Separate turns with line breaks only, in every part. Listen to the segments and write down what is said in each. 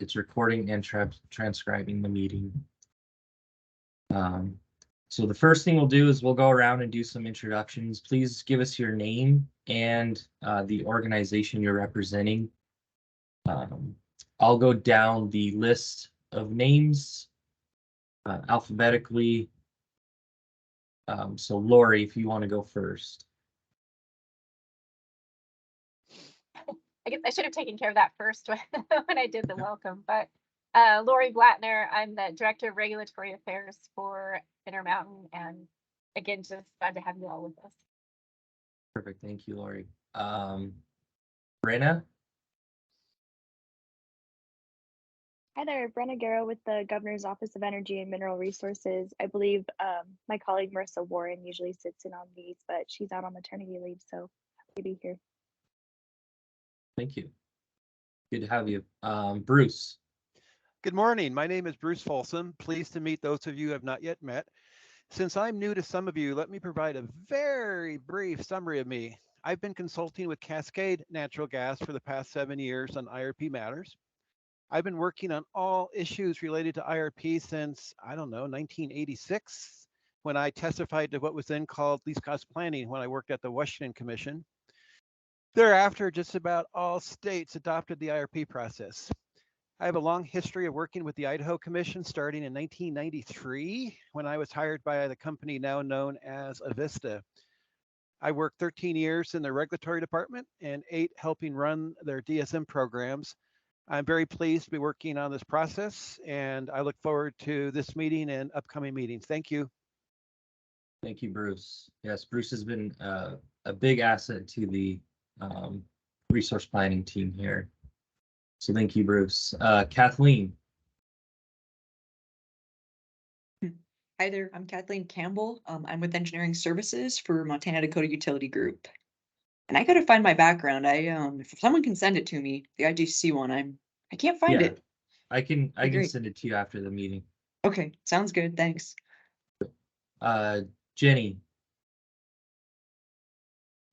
It's recording and transcribing the meeting. So the first thing we'll do is we'll go around and do some introductions. Please give us your name and the organization you're representing. I'll go down the list of names alphabetically. So Lori, if you want to go first.
I guess I should have taken care of that first when I did the welcome, but Lori Blattner, I'm the Director of Regulatory Affairs for Intermountain, and again, just glad to have you all with us.
Perfect, thank you, Lori. Brenna?
Hi there, Brenna Garrow with the Governor's Office of Energy and Mineral Resources. I believe my colleague Marissa Warren usually sits in on these, but she's out on maternity leave, so happy to be here.
Thank you. Good to have you. Bruce.
Good morning. My name is Bruce Folsom. Pleased to meet those of you who have not yet met. Since I'm new to some of you, let me provide a very brief summary of me. I've been consulting with Cascade Natural Gas for the past 7 years on IRP matters. I've been working on all issues related to IRP since, I don't know, 1986, when I testified to what was then called least cost planning when I worked at the Washington Commission. Thereafter, just about all states adopted the IRP process. I have a long history of working with the Idaho Commission starting in 1993 when I was hired by the company now known as Avista. I worked 13 years in the regulatory department and 8 helping run their DSM programs. I'm very pleased to be working on this process, and I look forward to this meeting and upcoming meetings. Thank you.
Thank you, Bruce. Yes, Bruce has been a big asset to the resource planning team here. So thank you, Bruce. Kathleen.
Hi there, I'm Kathleen Campbell. I'm with Engineering Services for Montana Dakota Utility Group. And I gotta find my background. If someone can send it to me, the IGC one, I can't find it.
I can
Great.
send it to you after the meeting.
Okay, sounds good, thanks.
Jenny.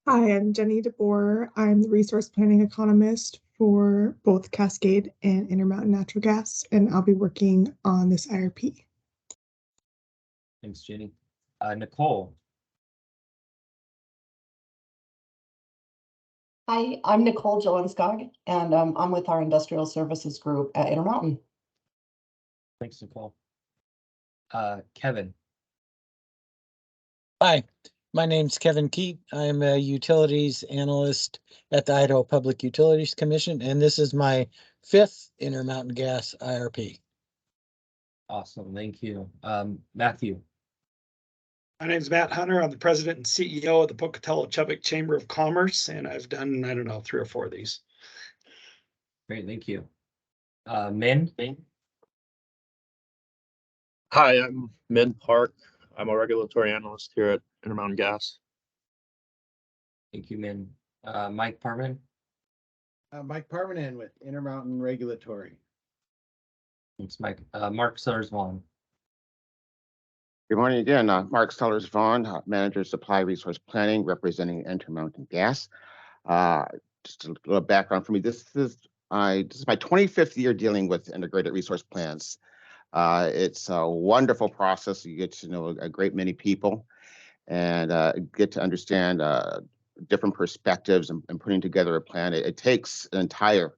Hi, I'm Jenny DeBoer. I'm the resource planning economist for both Cascade and Intermountain Natural Gas, and I'll be working on this IRP.
Thanks, Jenny. Nicole.
Hi, I'm Nicole Jelenskog, and I'm with our industrial services group at Intermountain.
Thanks, Nicole. Kevin.
Hi, my name's Kevin Keat. I'm a utilities analyst at the Idaho Public Utilities Commission, and this is my 5th Intermountain Gas IRP.
Awesome, thank you. Matthew.
My name is Matt Hunter. I'm the president and CEO of the Pocatello-Chubbuck Chamber of Commerce, and I've done, I don't know, 3 or 4 of these.
Great, thank you. Min.
Hi, I'm Min Park. I'm a regulatory analyst here at Intermountain Gas.
Thank you, Min. Mike Parman.
Mike Parmanen with Intermountain Regulatory.
Thanks, Mike. Mark Sellers-Vaughn.
Good morning again. Mark Sellers-Vaughn, Manager of Supply Resource Planning, representing Intermountain Gas. Just a little background for me. This is my 25th year dealing with integrated resource plans. It's a wonderful process. You get to know a great many people and get to understand different perspectives and putting together a plan. It takes an entire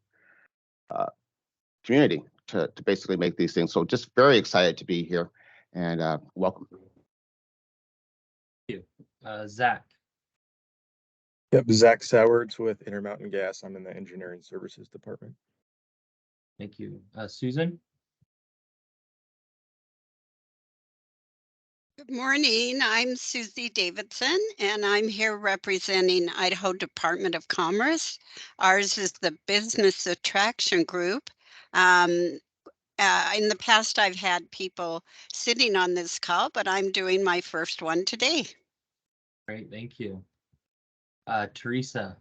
community to basically make these things. So just very excited to be here. And welcome.
Thank you. Zach.
Yep, Zach Sowards with Intermountain Gas. I'm in the Engineering Services Department.
Thank you. Susan.
Good morning. I'm Susie Davidson, and I'm here representing Idaho Department of Commerce. Ours is the Business Attraction Group. In the past, I've had people sitting on this call, but I'm doing my first one today.
Great, thank you. Teresa.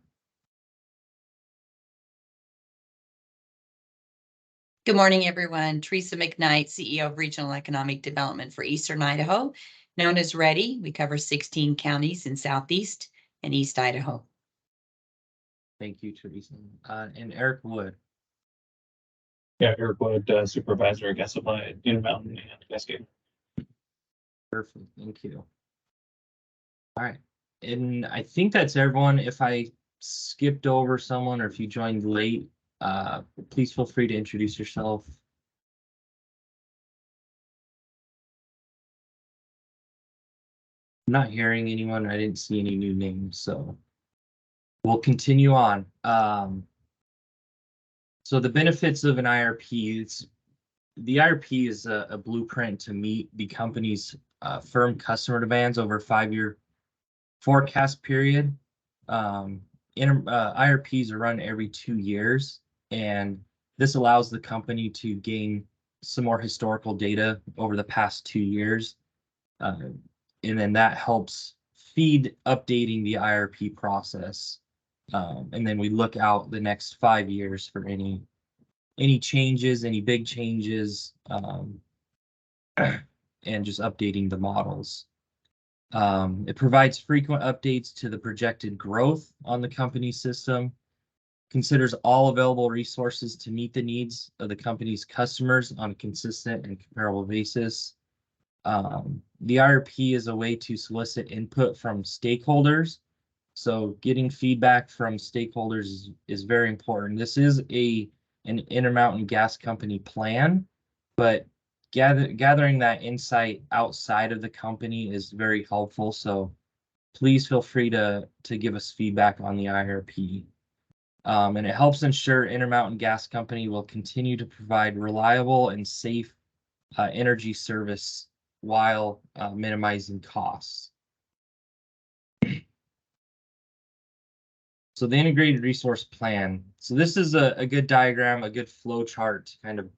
Good morning, everyone. Teresa McKnight, CEO of Regional Economic Development for Eastern Idaho, known as READY. We cover 16 counties in Southeast and East Idaho.
Thank you, Teresa. And Eric Wood.
Yeah, Eric Wood, Supervisor of Gas Supply at Intermountain and Cascade.
Perfect, thank you. All right, and I think that's everyone. If I skipped over someone or if you joined late, please feel free to introduce yourself. I'm not hearing anyone. I didn't see any new names, so we'll continue on. So the benefits of an IRP, the IRP is a blueprint to meet the company's firm customer demands over a 5-year forecast period. IRPs are run every 2 years, and this allows the company to gain some more historical data over the past 2 years. And then that helps feed updating the IRP process. And then we look out the next 5 years for any changes, any big changes, and just updating the models. It provides frequent updates to the projected growth on the company system, considers all available resources to meet the needs of the company's customers on a consistent and comparable basis. The IRP is a way to solicit input from stakeholders. So getting feedback from stakeholders is very important. This is an Intermountain Gas Company plan, but gathering that insight outside of the company is very helpful. So please feel free to give us feedback on the IRP. And it helps ensure Intermountain Gas Company will continue to provide reliable and safe energy service while minimizing costs. So the integrated resource plan. So this is a good diagram, a good flow chart to kind of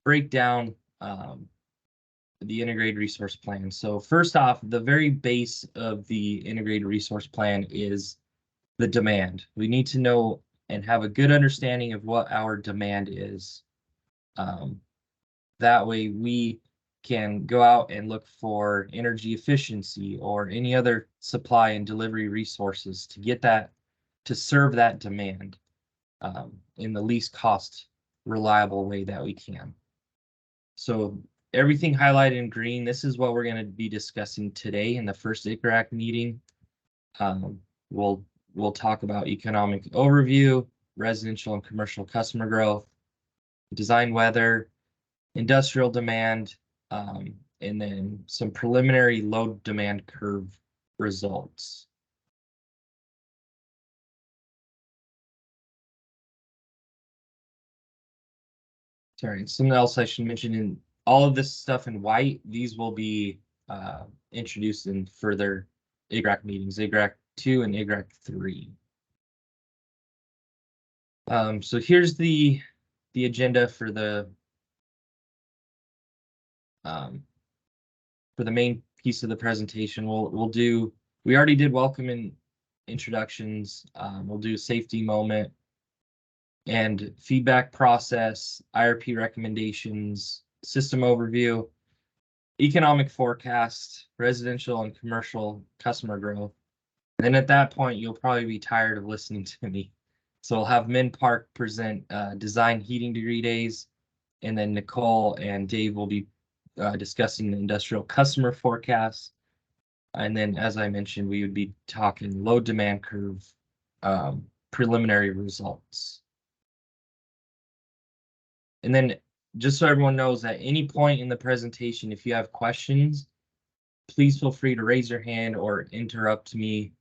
break down the integrated resource plan. So first off, the very base of the integrated resource plan is the demand. We need to know and have a good understanding of what our demand is. That way we can go out and look for energy efficiency or any other supply and delivery resources to get that, to serve that demand in the least cost reliable way that we can. So everything highlighted in green, this is what we're going to be discussing today in the first IGRAC meeting. We'll talk about economic overview, residential and commercial customer growth, design weather, industrial demand, and then some preliminary load demand curve results. Sorry, something else I should mention, in all of this stuff in white, these will be introduced in further IGRAC meetings, IGRAC 2 and IGRAC 3. So here's the agenda for the main piece of the presentation. We already did welcome and introductions. We'll do a safety moment and feedback process, IRP recommendations, system overview, economic forecast, residential and commercial customer growth. And then at that point, you'll probably be tired of listening to me. So we'll have Min Park present design heating degree days, and then Nicole and Dave will be discussing the industrial customer forecast. And then, as I mentioned, we would be talking load demand curve preliminary results. And then, just so everyone knows, at any point in the presentation, if you have questions, please feel free to raise your hand or interrupt me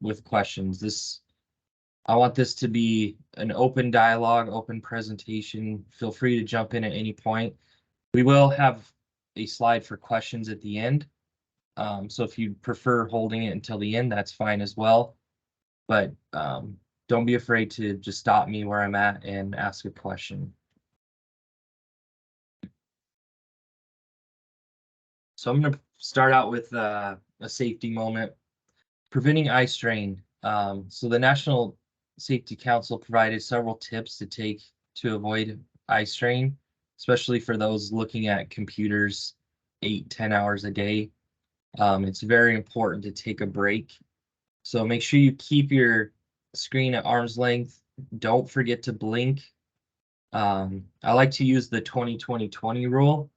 with questions. I want this to be an open dialogue, open presentation. Feel free to jump in at any point. We will have a slide for questions at the end. So if you prefer holding it until the end, that's fine as well. But don't be afraid to just stop me where I'm at and ask a question. So I'm going to start out with a safety moment. Preventing eye strain. So the National Safety Council provided several tips to take to avoid eye strain, especially for those looking at computers 8-10 hours a day. It's very important to take a break. So make sure you keep your screen at arm's length. Don't forget to blink. I like to use the 20-20-20 rule.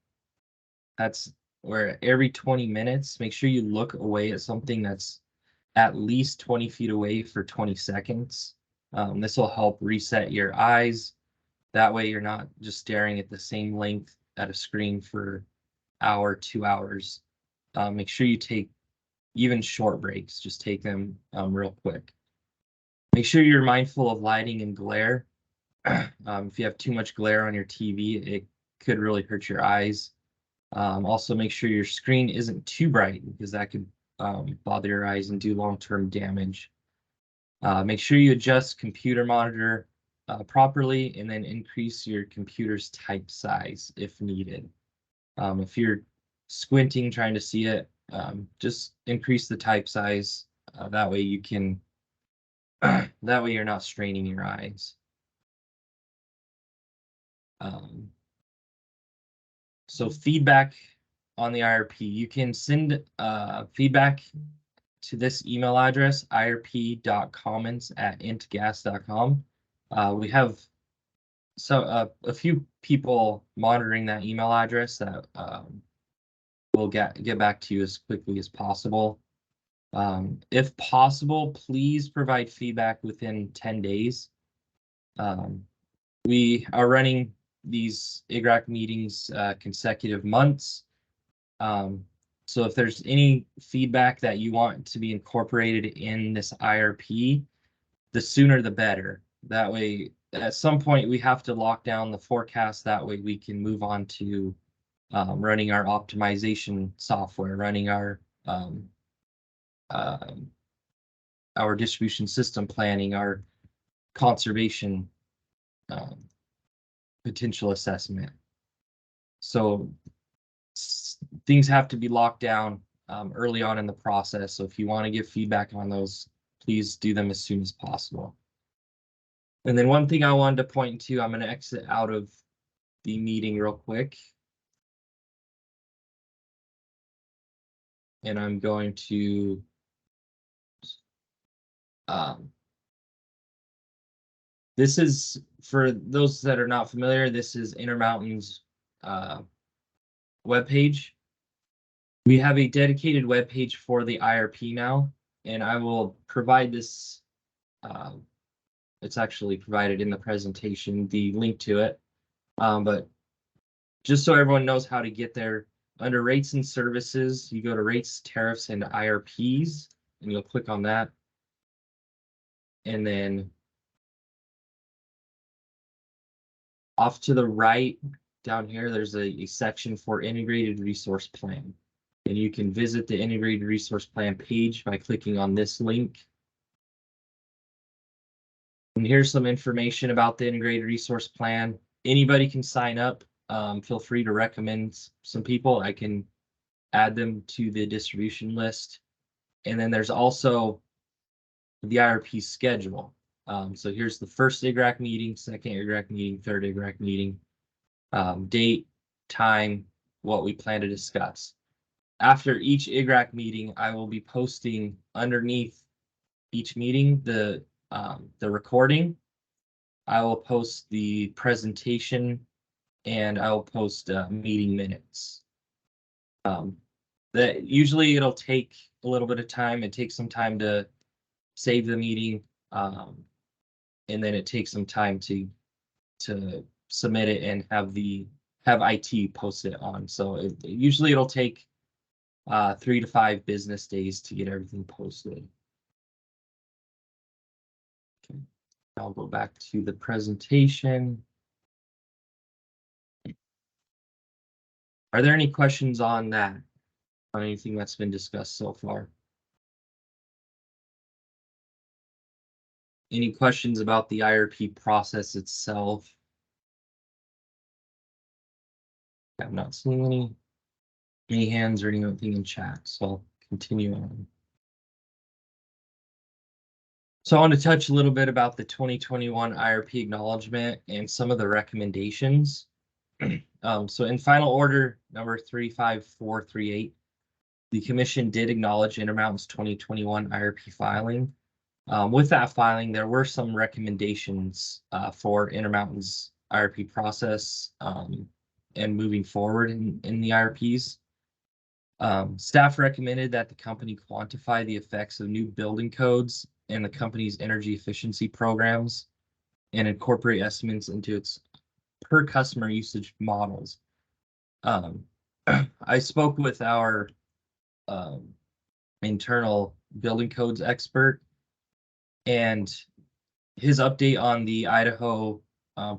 That's where every 20 minutes, make sure you look away at something that's at least 20 feet away for 20 seconds. This will help reset your eyes. That way you're not just staring at the same length at a screen for hour, 2 hours. Make sure you take even short breaks, just take them real quick. Make sure you're mindful of lighting and glare. If you have too much glare on your TV, it could really hurt your eyes. Also make sure your screen isn't too bright because that could bother your eyes and do long-term damage. Make sure you adjust computer monitor properly and then increase your computer's type size if needed. If you're squinting trying to see it, just increase the type size. That way you can, that way you're not straining your eyes. So feedback on the IRP, you can send feedback to this email address, irp.comments@intgas.com. We have a few people monitoring that email address that will get back to you as quickly as possible. If possible, please provide feedback within 10 days. We are running these IGRAC meetings consecutive months. So if there's any feedback that you want to be incorporated in this IRP, the sooner the better. That way, at some point, we have to lock down the forecast. That way we can move on to running our optimization software, running our distribution system planning, our conservation potential assessment. So things have to be locked down early on in the process. So if you want to give feedback on those, please do them as soon as possible. And then one thing I wanted to point to, I'm going to exit out of the meeting real quick. And I'm going to this is, for those that are not familiar, this is Intermountain's webpage. We have a dedicated webpage for the IRP now, and I will provide this. It's actually provided in the presentation, the link to it. But just so everyone knows how to get there, under rates and services, you go to rates, tariffs, and IRPs, and you'll click on that. And then off to the right down here, there's a section for integrated resource plan. And you can visit the integrated resource plan page by clicking on this link. And here's some information about the integrated resource plan. Anybody can sign up. Feel free to recommend some people. I can add them to the distribution list. And then there's also the IRP schedule. So here's the first IGRAC meeting, second IGRAC meeting, third IGRAC meeting, date, time, what we plan to discuss. After each IGRAC meeting, I will be posting underneath each meeting the recording. I will post the presentation, and I will post meeting minutes. That usually it'll take a little bit of time. It takes some time to save the meeting, and then it takes some time to submit it and have IT post it on. So usually it'll take 3 to 5 business days to get everything posted. Okay, I'll go back to the presentation. Are there any questions on that? On anything that's been discussed so far? Any questions about the IRP process itself? I'm not seeing any hands or anything in chat, so I'll continue on. So I want to touch a little bit about the 2021 IRP acknowledgement and some of the recommendations. So in final order number 35438, the commission did acknowledge Intermountain's 2021 IRP filing. With that filing, there were some recommendations for Intermountain's IRP process and moving forward in the IRPs. Staff recommended that the company quantify the effects of new building codes and the company's energy efficiency programs and incorporate estimates into its per customer usage models. I spoke with our internal building codes expert, and his update on the Idaho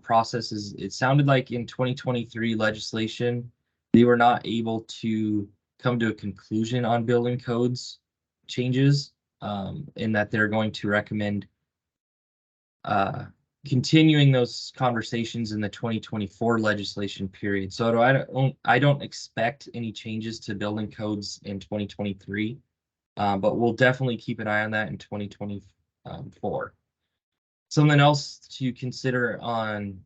process is, it sounded like in 2023 legislation, they were not able to come to a conclusion on building codes changes, in that they're going to recommend continuing those conversations in the 2024 legislation period. So I don't expect any changes to building codes in 2023, but we'll definitely keep an eye on that in 2024. Something else to consider on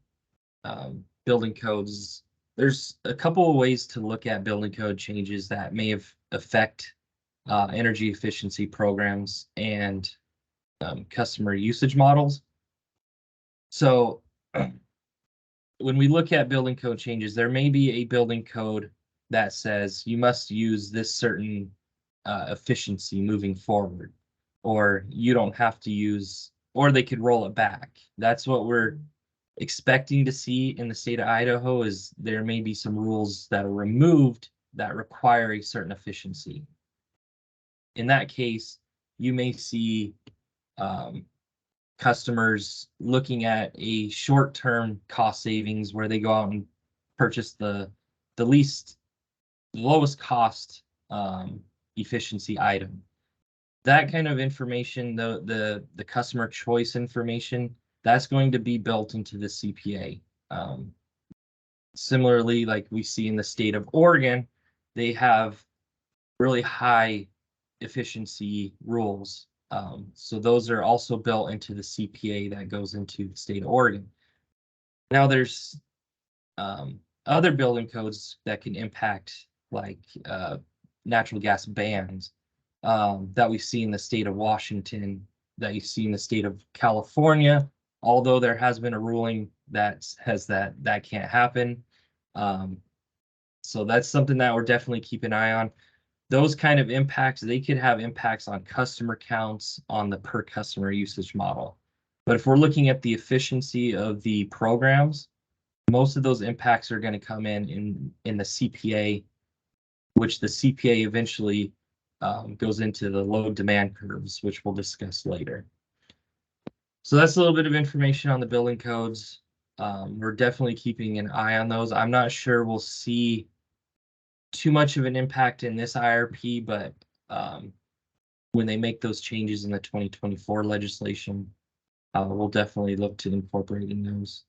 building codes, there's a couple of ways to look at building code changes that may affect energy efficiency programs and customer usage models. So when we look at building code changes, there may be a building code that says you must use this certain efficiency moving forward, or you don't have to use, or they could roll it back. That's what we're expecting to see in the state of Idaho, is there may be some rules that are removed that require a certain efficiency. In that case, you may see customers looking at a short-term cost savings where they go out and purchase the lowest cost efficiency item. That kind of information, the customer choice information, that's going to be built into the CPA. Similarly, like we see in the state of Oregon, they have really high efficiency rules. So those are also built into the CPA that goes into the state of Oregon. Now there's other building codes that can impact, like natural gas bans that we see in the state of Washington, that you see in the state of California, although there has been a ruling that says that can't happen. So that's something that we're definitely keeping an eye on. Those kind of impacts, they could have impacts on customer counts on the per customer usage model. But if we're looking at the efficiency of the programs, most of those impacts are going to come in the CPA, which the CPA eventually goes into the load demand curves, which we'll discuss later. So that's a little bit of information on the building codes. We're definitely keeping an eye on those. I'm not sure we'll see too much of an impact in this IRP, but when they make those changes in the 2024 legislation, we'll definitely look to incorporating those.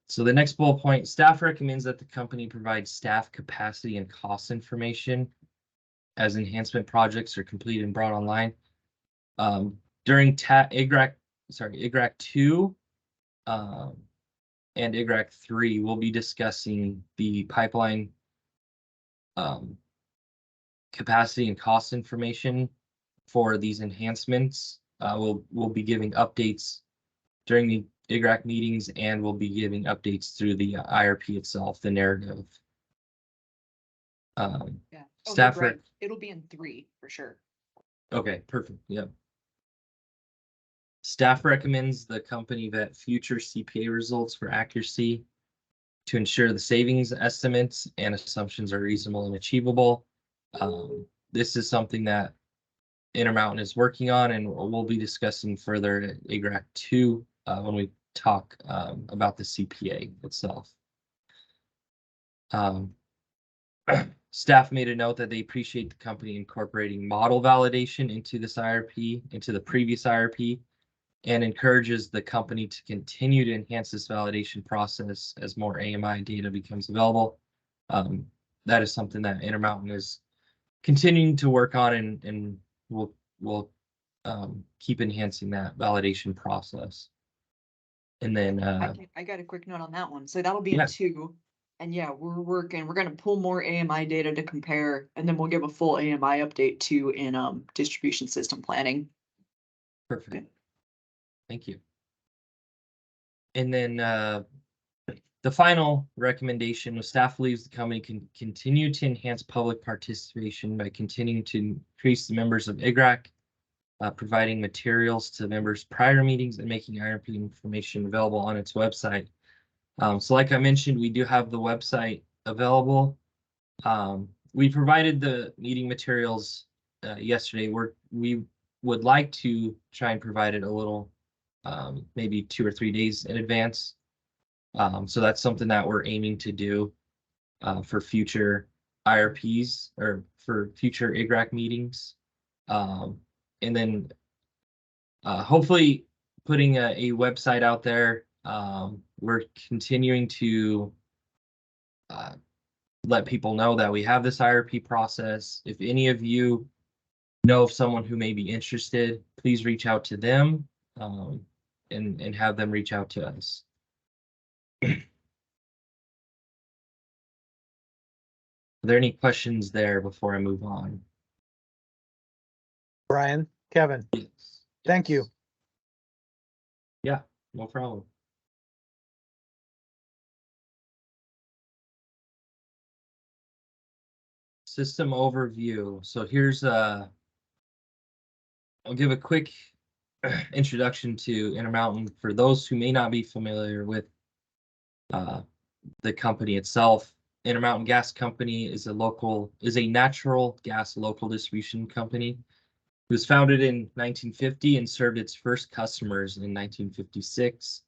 So the next bullet point, staff recommends that the company provide staff capacity and cost information as enhancement projects are completed and brought online. During IGRAC 2 and IGRAC 3, we'll be discussing the pipeline capacity and cost information for these enhancements. We'll be giving updates during the IGRAC meetings, and we'll be giving updates through the IRP itself, the narrative.
Yeah. Oh,
Staff
right. It'll be in 3 for sure.
Okay, perfect. Yep. Staff recommends the company vet future CPA results for accuracy to ensure the savings estimates and assumptions are reasonable and achievable. This is something that Intermountain is working on, and we'll be discussing further at IGRAC 2 when we talk about the CPA itself. Staff made a note that they appreciate the company incorporating model validation into this IRP, into the previous IRP, and encourages the company to continue to enhance this validation process as more AMI data becomes available. That is something that Intermountain is continuing to work on, and we'll keep enhancing that validation process. And then
I got a quick note on that one. So that'll be
Yeah.
in 2. And yeah, we're going to pull more AMI data to compare, and then we'll give a full AMI update too in distribution system planning.
Perfect. Thank you. And then the final recommendation was staff believes the company can continue to enhance public participation by continuing to increase the members of IGRAC, providing materials to members prior meetings and making IRP information available on its website. So like I mentioned, we do have the website available. We provided the meeting materials yesterday. We would like to try and provide it a little, maybe 2 or 3 days in advance. So that's something that we're aiming to do for future IRPs or for future IGRAC meetings. And then hopefully putting a website out there. We're continuing to let people know that we have this IRP process. If any of you know of someone who may be interested, please reach out to them and have them reach out to us. Are there any questions there before I move on?
Brian, Kevin,
Yes.
thank you.
Yeah, no problem. System overview. So here's I'll give a quick introduction to Intermountain for those who may not be familiar with the company itself. Intermountain Gas Company is a natural gas local distribution company. It was founded in 1950 and served its first customers in 1956.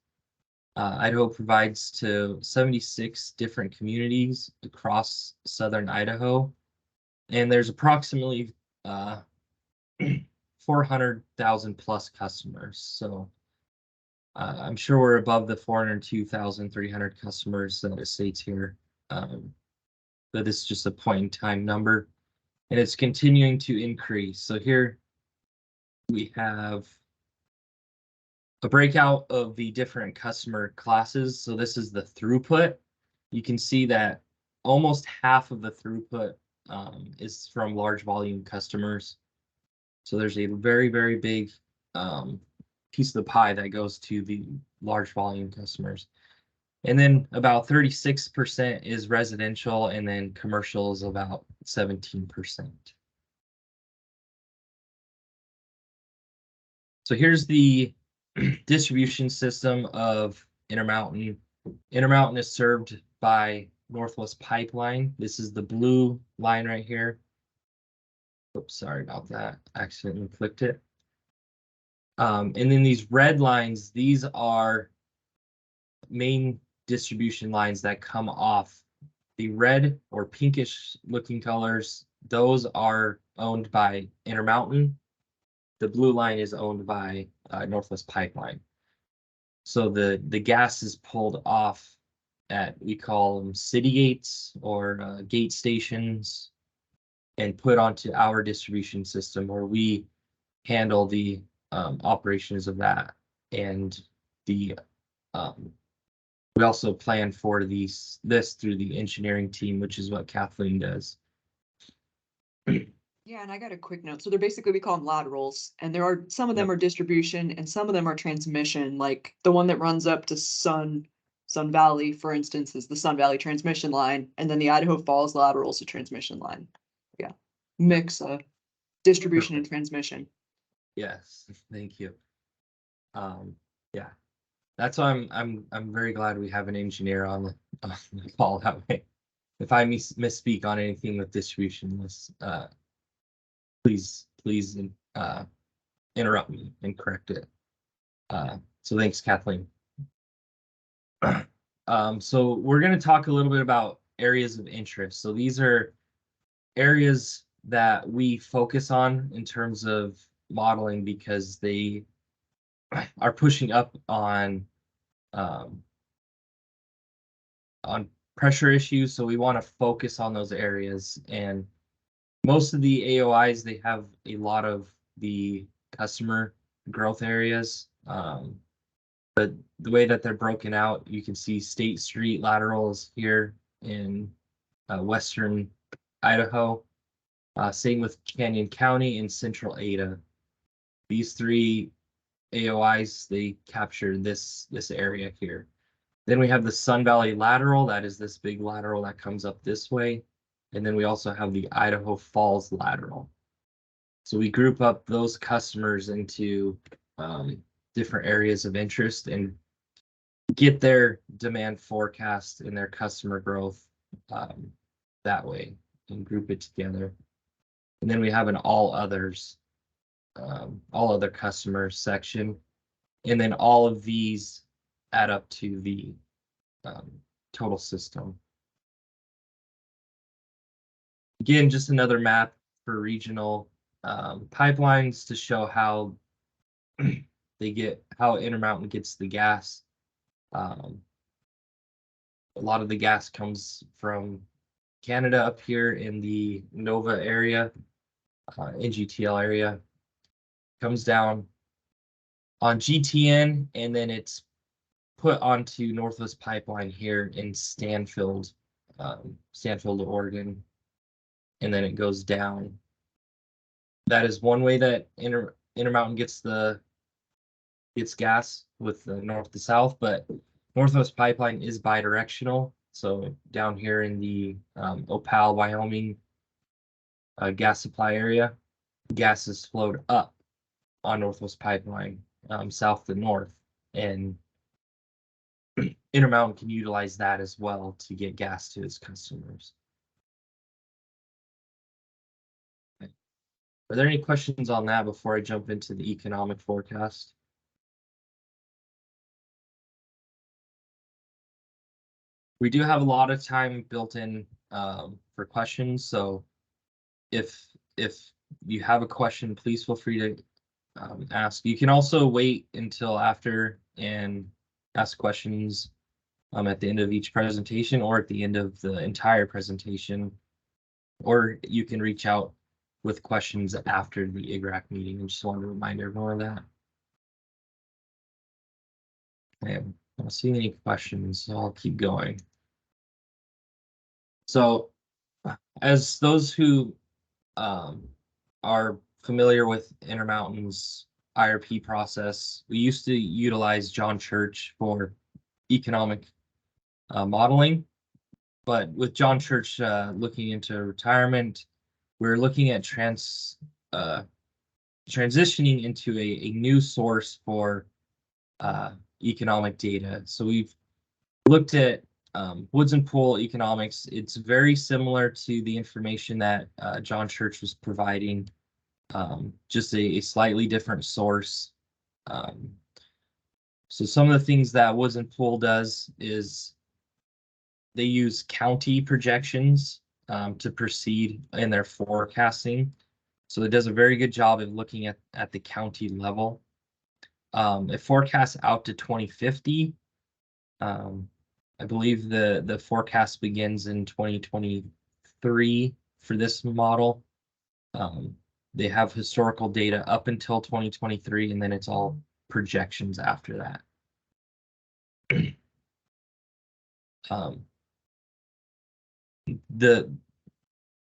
Idaho provides to 76 different communities across southern Idaho, and there's approximately 400,000 plus customers. So I'm sure we're above the 402,300 customers that it states here. But it's just a point in time number, and it's continuing to increase. So here we have a breakout of the different customer classes. So this is the throughput. You can see that almost half of the throughput is from large volume customers. So there's a very, very big piece of the pie that goes to the large volume customers. And then about 36% is residential, and then commercial is about 17%. So here's the distribution system of Intermountain. Intermountain is served by Northwest Pipeline. This is the blue line right here. Oops, sorry about that. Accidentally clicked it. And then these red lines, these are main distribution lines that come off. The red or pinkish looking colors, those are owned by Intermountain. The blue line is owned by Northwest Pipeline. So the gas is pulled off at, we call them city gates or gate stations, and put onto our distribution system where we handle the operations of that. And the we also plan for this through the engineering team, which is what Kathleen does.
Yeah, and I got a quick note. So they're basically, we call them laterals, and there are, some of them are distribution and some of them are transmission, like the one that runs up to Sun Valley, for instance, is the Sun Valley transmission line, and then the Idaho Falls lateral is a transmission line. Yeah, mix of distribution and transmission.
Yes, thank you. Yeah, that's why I'm very glad we have an engineer on the call that way. If I misspeak on anything with distribution, please interrupt me and correct it. So thanks, Kathleen. So we're going to talk a little bit about areas of interest. So these are areas that we focus on in terms of modeling because they are pushing up on pressure issues. So we want to focus on those areas, and most of the AOIs, they have a lot of the customer growth areas. But the way that they're broken out, you can see State Street laterals here in western Idaho. Same with Canyon County and Central Ada. These three AOIs, they capture this area here. Then we have the Sun Valley lateral, that is this big lateral that comes up this way. And then we also have the Idaho Falls lateral. So we group up those customers into different areas of interest and get their demand forecast and their customer growth that way and group it together. And then we have an all others, all other customers section. And then all of these add up to the total system. Again, just another map for regional pipelines to show how how Intermountain gets the gas. A lot of the gas comes from Canada up here in the Nova area, NGTL area, comes down on GTN, and then it's put onto Northwest Pipeline here in Stanfield, Oregon, and then it goes down. That is one way that Intermountain gets gas with the north to south, but Northwest Pipeline is bidirectional. So down here in the Opal, Wyoming gas supply area, gas is flowed up on Northwest Pipeline south to north, and Intermountain can utilize that as well to get gas to its customers. Okay. Are there any questions on that before I jump into the economic forecast? We do have a lot of time built in for questions, so if you have a question, please feel free to ask. You can also wait until after and ask questions at the end of each presentation or at the end of the entire presentation, or you can reach out with questions after the IGRAC meeting. I just wanted to remind everyone of that. Okay, I'm not seeing any questions, so I'll keep going. So as those who are familiar with Intermountain's IRP process, we used to utilize John Church for economic modeling, but with John Church looking into retirement, we're looking at transitioning into a new source for economic data. So we've looked at Woods and Pool economics. It's very similar to the information that John Church was providing, just a slightly different source. So some of the things that Woods and Pool does is they use county projections to proceed in their forecasting. So it does a very good job of looking at the county level. It forecasts out to 2050. I believe the forecast begins in 2023 for this model. They have historical data up until 2023, and then it's all projections after that.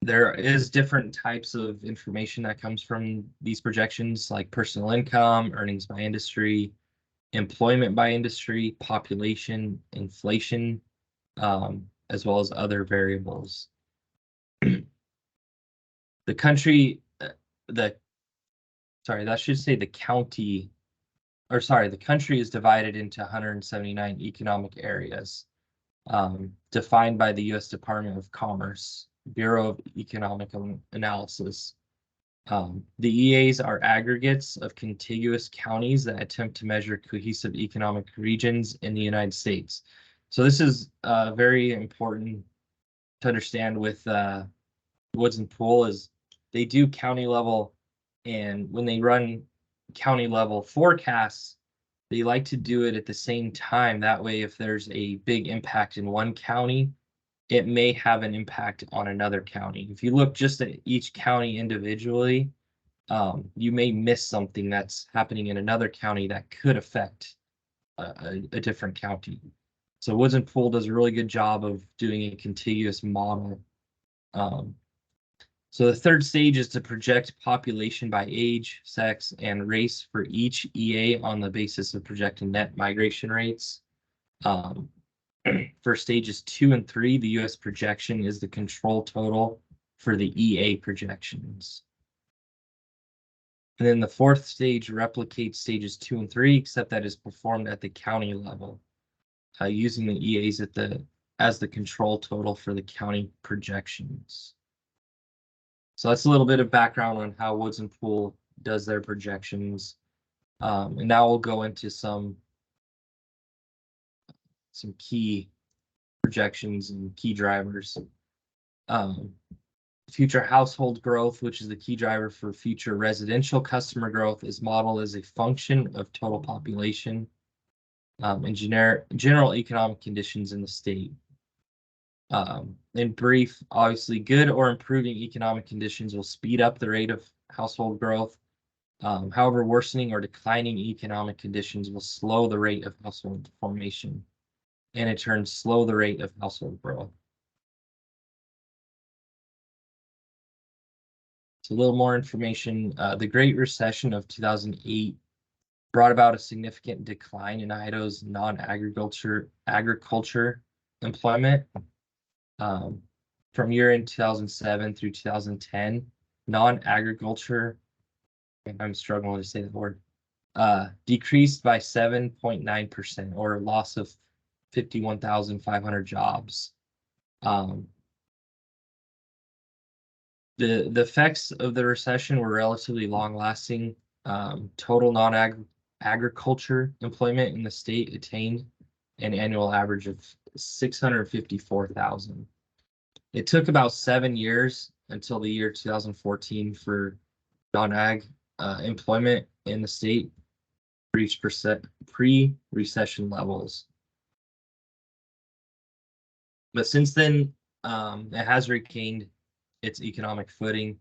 There is different types of information that comes from these projections, like personal income, earnings by industry, employment by industry, population, inflation, as well as other variables. The country, sorry, that should say the county, or sorry, the country is divided into 179 economic areas, defined by the U.S. Department of Commerce, Bureau of Economic Analysis. The EAs are aggregates of contiguous counties that attempt to measure cohesive economic regions in the United States. So this is very important to understand with Woods and Pool, is they do county level, and when they run county level forecasts, they like to do it at the same time. That way, if there's a big impact in one county, it may have an impact on another county. If you look just at each county individually, you may miss something that's happening in another county that could affect a different county. So Woods and Pool does a really good job of doing a contiguous model. So the third stage is to project population by age, sex, and race for each EA on the basis of projected net migration rates. For stages 2 and 3, the US projection is the control total for the EA projections. And then the fourth stage replicates stages 2 and 3, except that is performed at the county level, using the EAs as the control total for the county projections. So that's a little bit of background on how Woods and Poole does their projections. And now we'll go into some key projections and key drivers. Future household growth, which is the key driver for future residential customer growth, is modeled as a function of total population and general economic conditions in the state. In brief, obviously, good or improving economic conditions will speed up the rate of household growth. However, worsening or declining economic conditions will slow the rate of household formation, and in turn slow the rate of household growth. So a little more information. The Great Recession of 2008 brought about a significant decline in Idaho's non-agriculture employment. From year-end 2007 through 2010, non-agriculture, I'm struggling to say the word, decreased by 7.9%, or a loss of 51,500 jobs. The effects of the recession were relatively long-lasting. Total non-agriculture employment in the state attained an annual average of 654,000. It took about 7 years until the year 2014 for non-ag employment in the state reached pre-recession levels. But since then, it has regained its economic footing.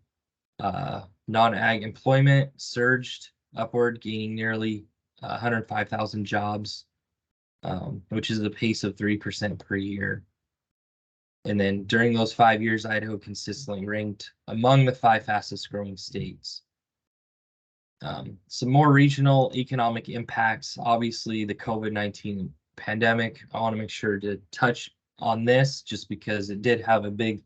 Non-ag employment surged upward, gaining nearly 105,000 jobs, which is a pace of 3% per year. And then during those 5 years, Idaho consistently ranked among the 5 fastest growing states. Some more regional economic impacts, obviously the COVID-19 pandemic. I want to make sure to touch on this just because it did have a big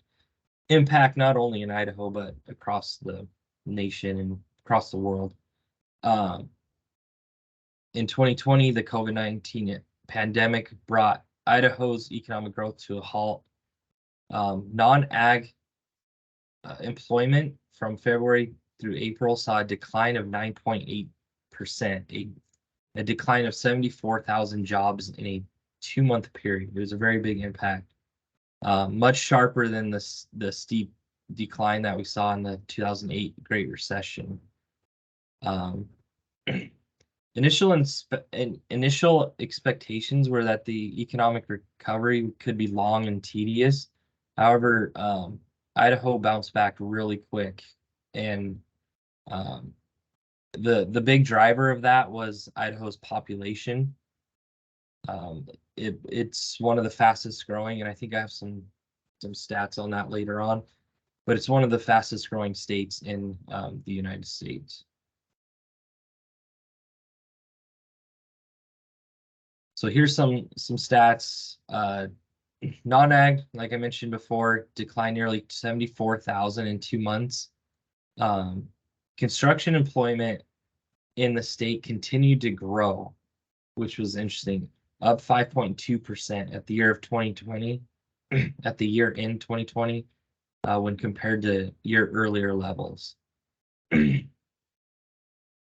impact, not only in Idaho, but across the nation and across the world. In 2020, the COVID-19 pandemic brought Idaho's economic growth to a halt. Non-ag employment from February through April saw a decline of 9.8%, a decline of 74,000 jobs in a 2-month period. It was a very big impact, much sharper than the steep decline that we saw in the 2008 Great Recession. Initial expectations were that the economic recovery could be long and tedious. However, Idaho bounced back really quick, and the big driver of that was Idaho's population. It's one of the fastest growing, and I think I have some stats on that later on, but it's one of the fastest growing states in the United States. So here's some stats. Non-ag, like I mentioned before, declined nearly 74,000 in 2 months. Construction employment in the state continued to grow, which was interesting, up 5.2% at the year of 2020, at the year in 2020, when compared to year earlier levels.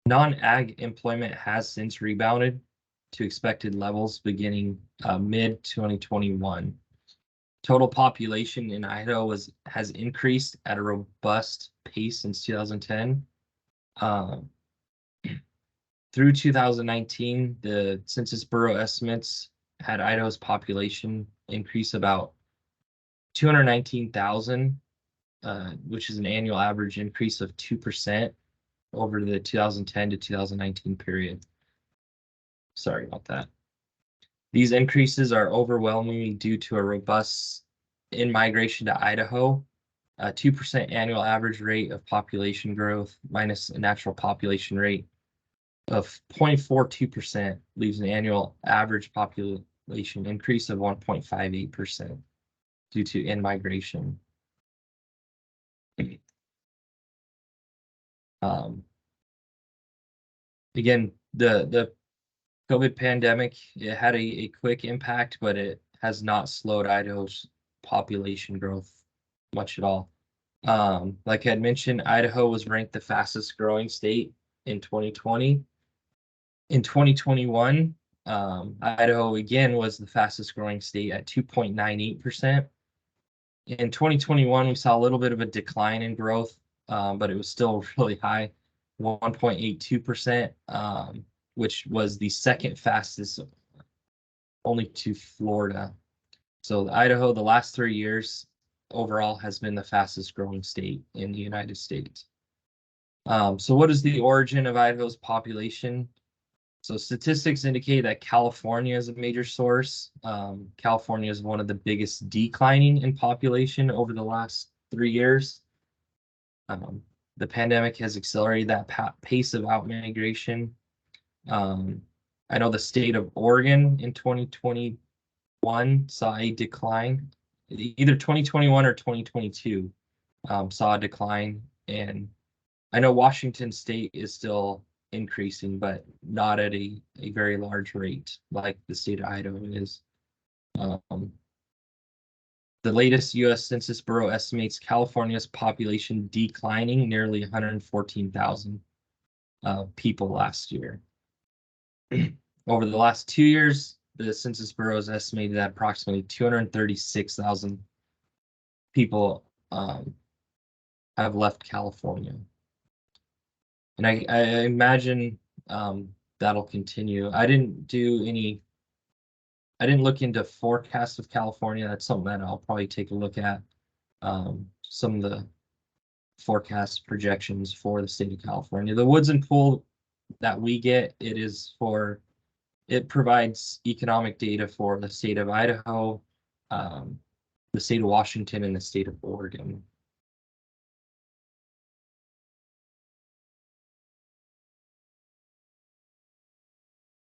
Non-ag employment has since rebounded to expected levels beginning mid-2021. Total population in Idaho has increased at a robust pace since 2010. Through 2019, the Census Bureau estimates had Idaho's population increase about 219,000, which is an annual average increase of 2% over the 2010 to 2019 period. Sorry about that. These increases are overwhelmingly due to a robust in-migration to Idaho, a 2% annual average rate of population growth minus a natural population rate of 0.42% leaves an annual average population increase of 1.58% due to in-migration. Again, the COVID pandemic, it had a quick impact, but it has not slowed Idaho's population growth much at all. Like I had mentioned, Idaho was ranked the fastest growing state in 2020. In 2021, Idaho again was the fastest growing state at 2.98%. In 2021, we saw a little bit of a decline in growth, but it was still really high, 1.82%, which was the second fastest, only to Florida. So Idaho, the last 3 years overall, has been the fastest growing state in the United States. So what is the origin of Idaho's population? So statistics indicate that California is a major source. California is one of the biggest declining in population over the last 3 years. The pandemic has accelerated that pace of outmigration. I know the state of Oregon in 2021 saw a decline. Either 2021 or 2022 saw a decline. And I know Washington State is still increasing, but not at a very large rate like the state of Idaho is. The latest U.S. Census Bureau estimates California's population declining nearly 114,000 people last year. Over the last 2 years, the Census Bureau has estimated that approximately 236,000 people have left California. And I imagine that'll continue. I didn't look into forecasts of California. That's something that I'll probably take a look at. Some of the forecast projections for the state of California. The Woods and Pool that we get, it provides economic data for the state of Idaho, the state of Washington, and the state of Oregon.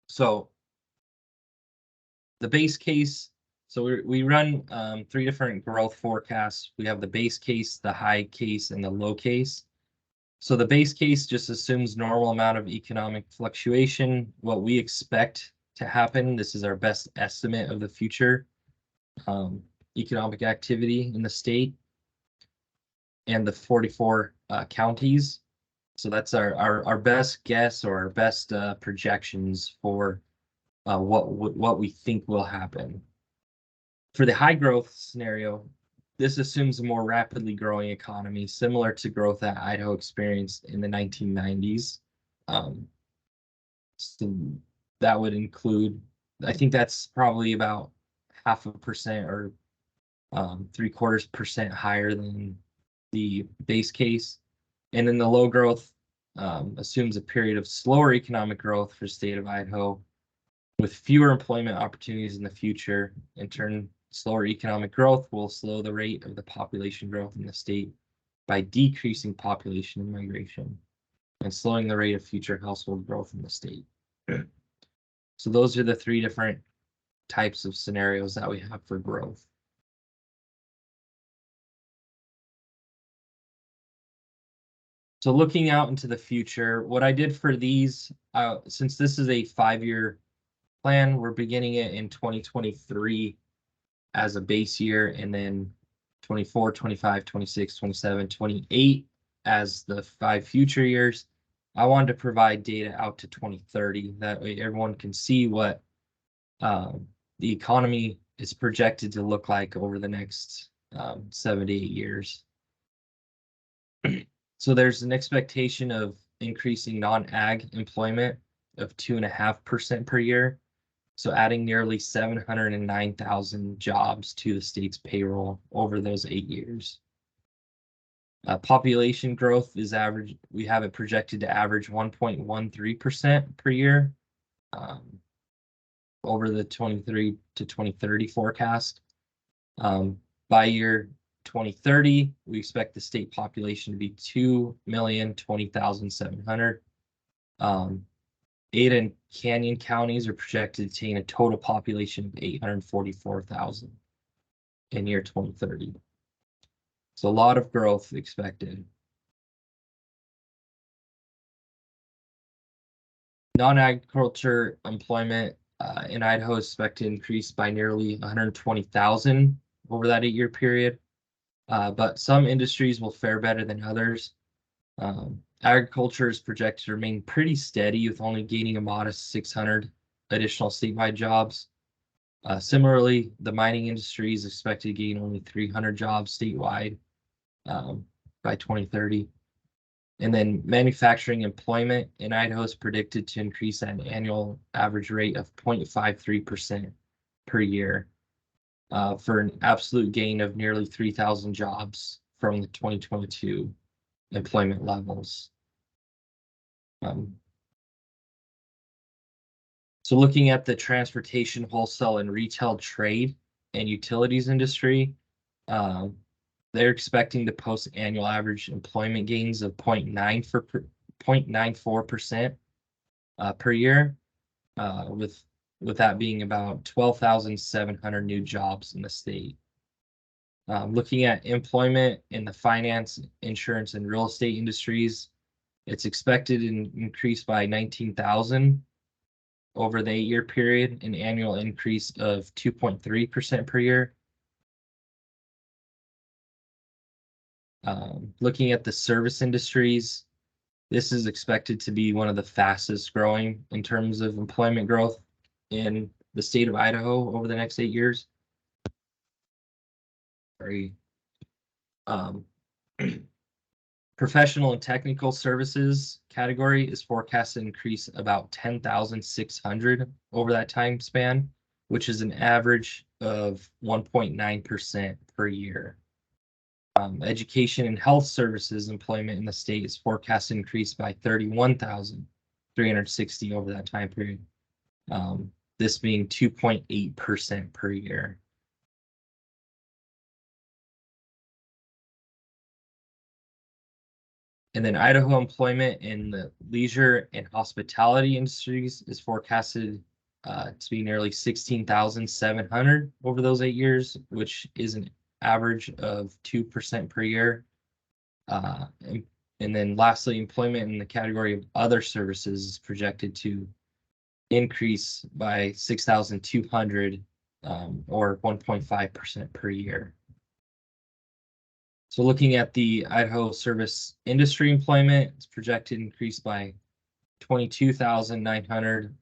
So the base case, so we run 3 different growth forecasts. We have the base case, the high case, and the low case. So the base case just assumes normal amount of economic fluctuation, what we expect to happen. This is our best estimate of the future economic activity in the state and the 44 counties. So that's our best guess or our best projections for what we think will happen. For the high growth scenario, this assumes a more rapidly growing economy, similar to growth that Idaho experienced in the 1990s. So that would include, I think that's probably about 0.5% or 0.75% higher than the base case. And then the low growth assumes a period of slower economic growth for the state of Idaho, with fewer employment opportunities in the future. In turn, slower economic growth will slow the rate of the population growth in the state by decreasing population and migration and slowing the rate of future household growth in the state. So those are the 3 different types of scenarios that we have for growth. So looking out into the future, what I did for these, since this is a 5-year plan, we're beginning it in 2023 as a base year, and then 24, 25, 26, 27, 28 as the 5 future years. I wanted to provide data out to 2030. That way everyone can see what the economy is projected to look like over the next 7 to 8 years. So there's an expectation of increasing non-ag employment of 2.5% per year. So adding nearly 709,000 jobs to the state's payroll over those 8 years. Population growth is average. We have it projected to average 1.13% per year over the 23 to 2030 forecast. By year 2030, we expect the state population to be 2,020,700. Ada and Canyon counties are projected to attain a total population of 844,000 in year 2030. So a lot of growth expected. Non-agriculture employment in Idaho is expected to increase by nearly 120,000 over that 8-year period. But some industries will fare better than others. Agriculture is projected to remain pretty steady, with only gaining a modest 600 additional statewide jobs. Similarly, the mining industry is expected to gain only 300 jobs statewide by 2030. And then manufacturing employment in Idaho is predicted to increase at an annual average rate of 0.53% per year, for an absolute gain of nearly 3,000 jobs from the 2022 employment levels. So looking at the transportation, wholesale, and retail trade and utilities industry, they're expecting to post annual average employment gains of 0.94% per year, with that being about 12,700 new jobs in the state. Looking at employment in the finance, insurance, and real estate industries, it's expected to increase by 19,000 over the 8-year period, an annual increase of 2.3% per year. Looking at the service industries, this is expected to be one of the fastest growing in terms of employment growth in the state of Idaho over the next 8 years. Professional and technical services category is forecast to increase about 10,600 over that time span, which is an average of 1.9% per year. Education and health services employment in the state is forecast to increase by 31,360 over that time period. This being 2.8% per year. And then Idaho employment in the leisure and hospitality industries is forecasted to be nearly 16,700 over those 8 years, which is an average of 2% per year. And then lastly, employment in the category of other services is projected to increase by 6,200 or 1.5% per year. So looking at the Idaho service industry employment, it's projected to increase by 22,900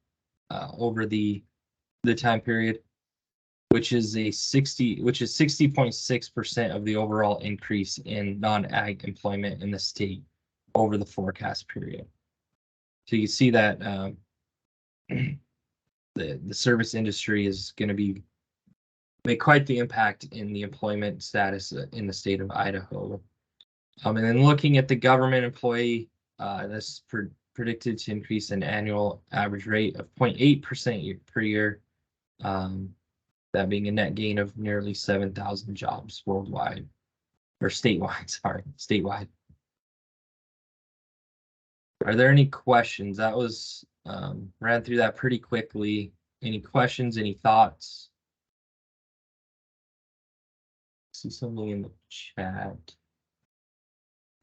over the time period, which is 60.6% of the overall increase in non-ag employment in the state over the forecast period. So you see that the service industry is going to make quite the impact in the employment status in the state of Idaho. And then looking at the government employee, that's predicted to increase an annual average rate of 0.8% per year, that being a net gain of nearly 7,000 jobs worldwide, or statewide, sorry, statewide. Are there any questions? That was, ran through that pretty quickly. Any questions, any thoughts? See something in the chat.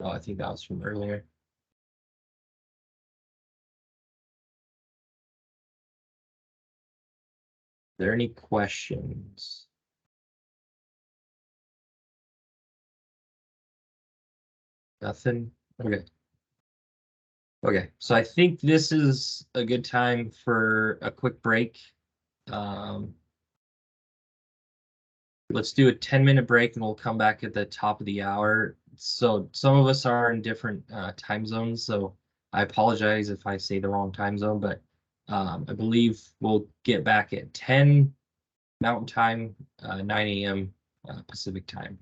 Oh, I think that was from earlier. Are there any questions? Nothing? Okay. Okay, so I think this is a good time for a quick break. Let's do a 10-minute break and we'll come back at the top of the hour. So some of us are in different time zones, so I apologize if I say the wrong time zone, but I believe we'll get back at 10 Mountain Time, 9 a.m. Pacific Time.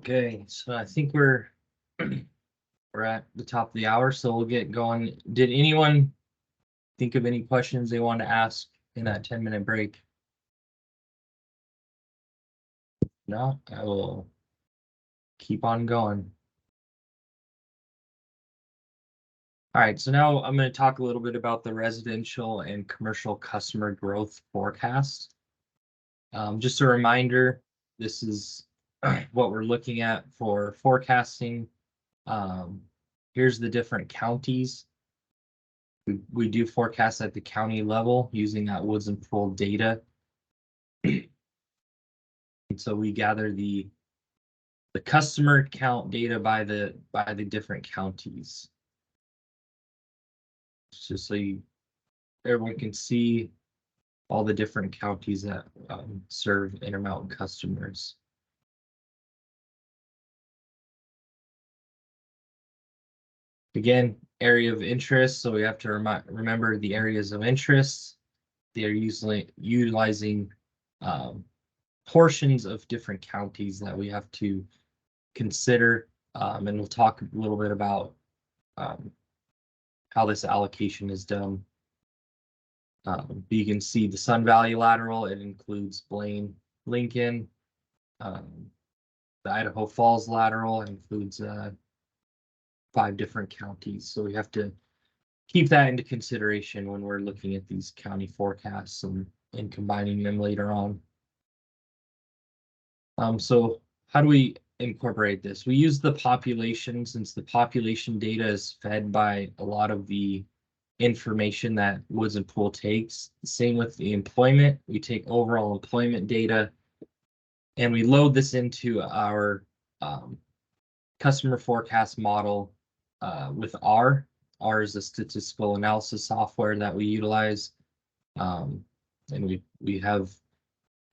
Okay, so I think we're at the top of the hour, so we'll get going. Did anyone think of any questions they want to ask in that 10-minute break? No, I will keep on going. All right, so now I'm going to talk a little bit about the residential and commercial customer growth forecast. Just a reminder, this is what we're looking at for forecasting. Here's the different counties. We do forecast at the county level using that Woods and Pool data. And so we gather the customer count data by the different counties. Just so everyone can see all the different counties that serve Intermountain customers. Again, area of interest, so we have to remember the areas of interest. They are usually utilizing portions of different counties that we have to consider, and we'll talk a little bit about how this allocation is done. You can see the Sun Valley lateral. It includes Blaine, Lincoln. The Idaho Falls lateral includes 5 different counties. So we have to keep that into consideration when we're looking at these county forecasts and combining them later on. So how do we incorporate this? We use the population, since the population data is fed by a lot of the information that Woods and Pool takes. Same with the employment. We take overall employment data and we load this into our customer forecast model with R. R is a statistical analysis software that we utilize. And we have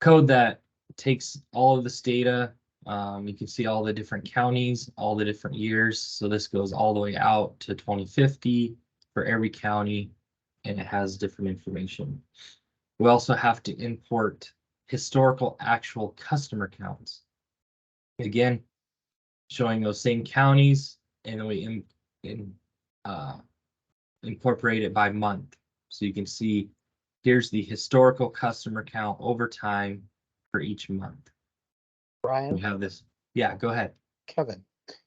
code that takes all of this data. You can see all the different counties, all the different years. So this goes all the way out to 2050 for every county, and it has different information. We also have to import historical actual customer counts. Again, showing those same counties, and then we incorporate it by month. So you can see here's the historical customer count over time for each month.
Brian?
We have this. Yeah, go ahead.
Kevin.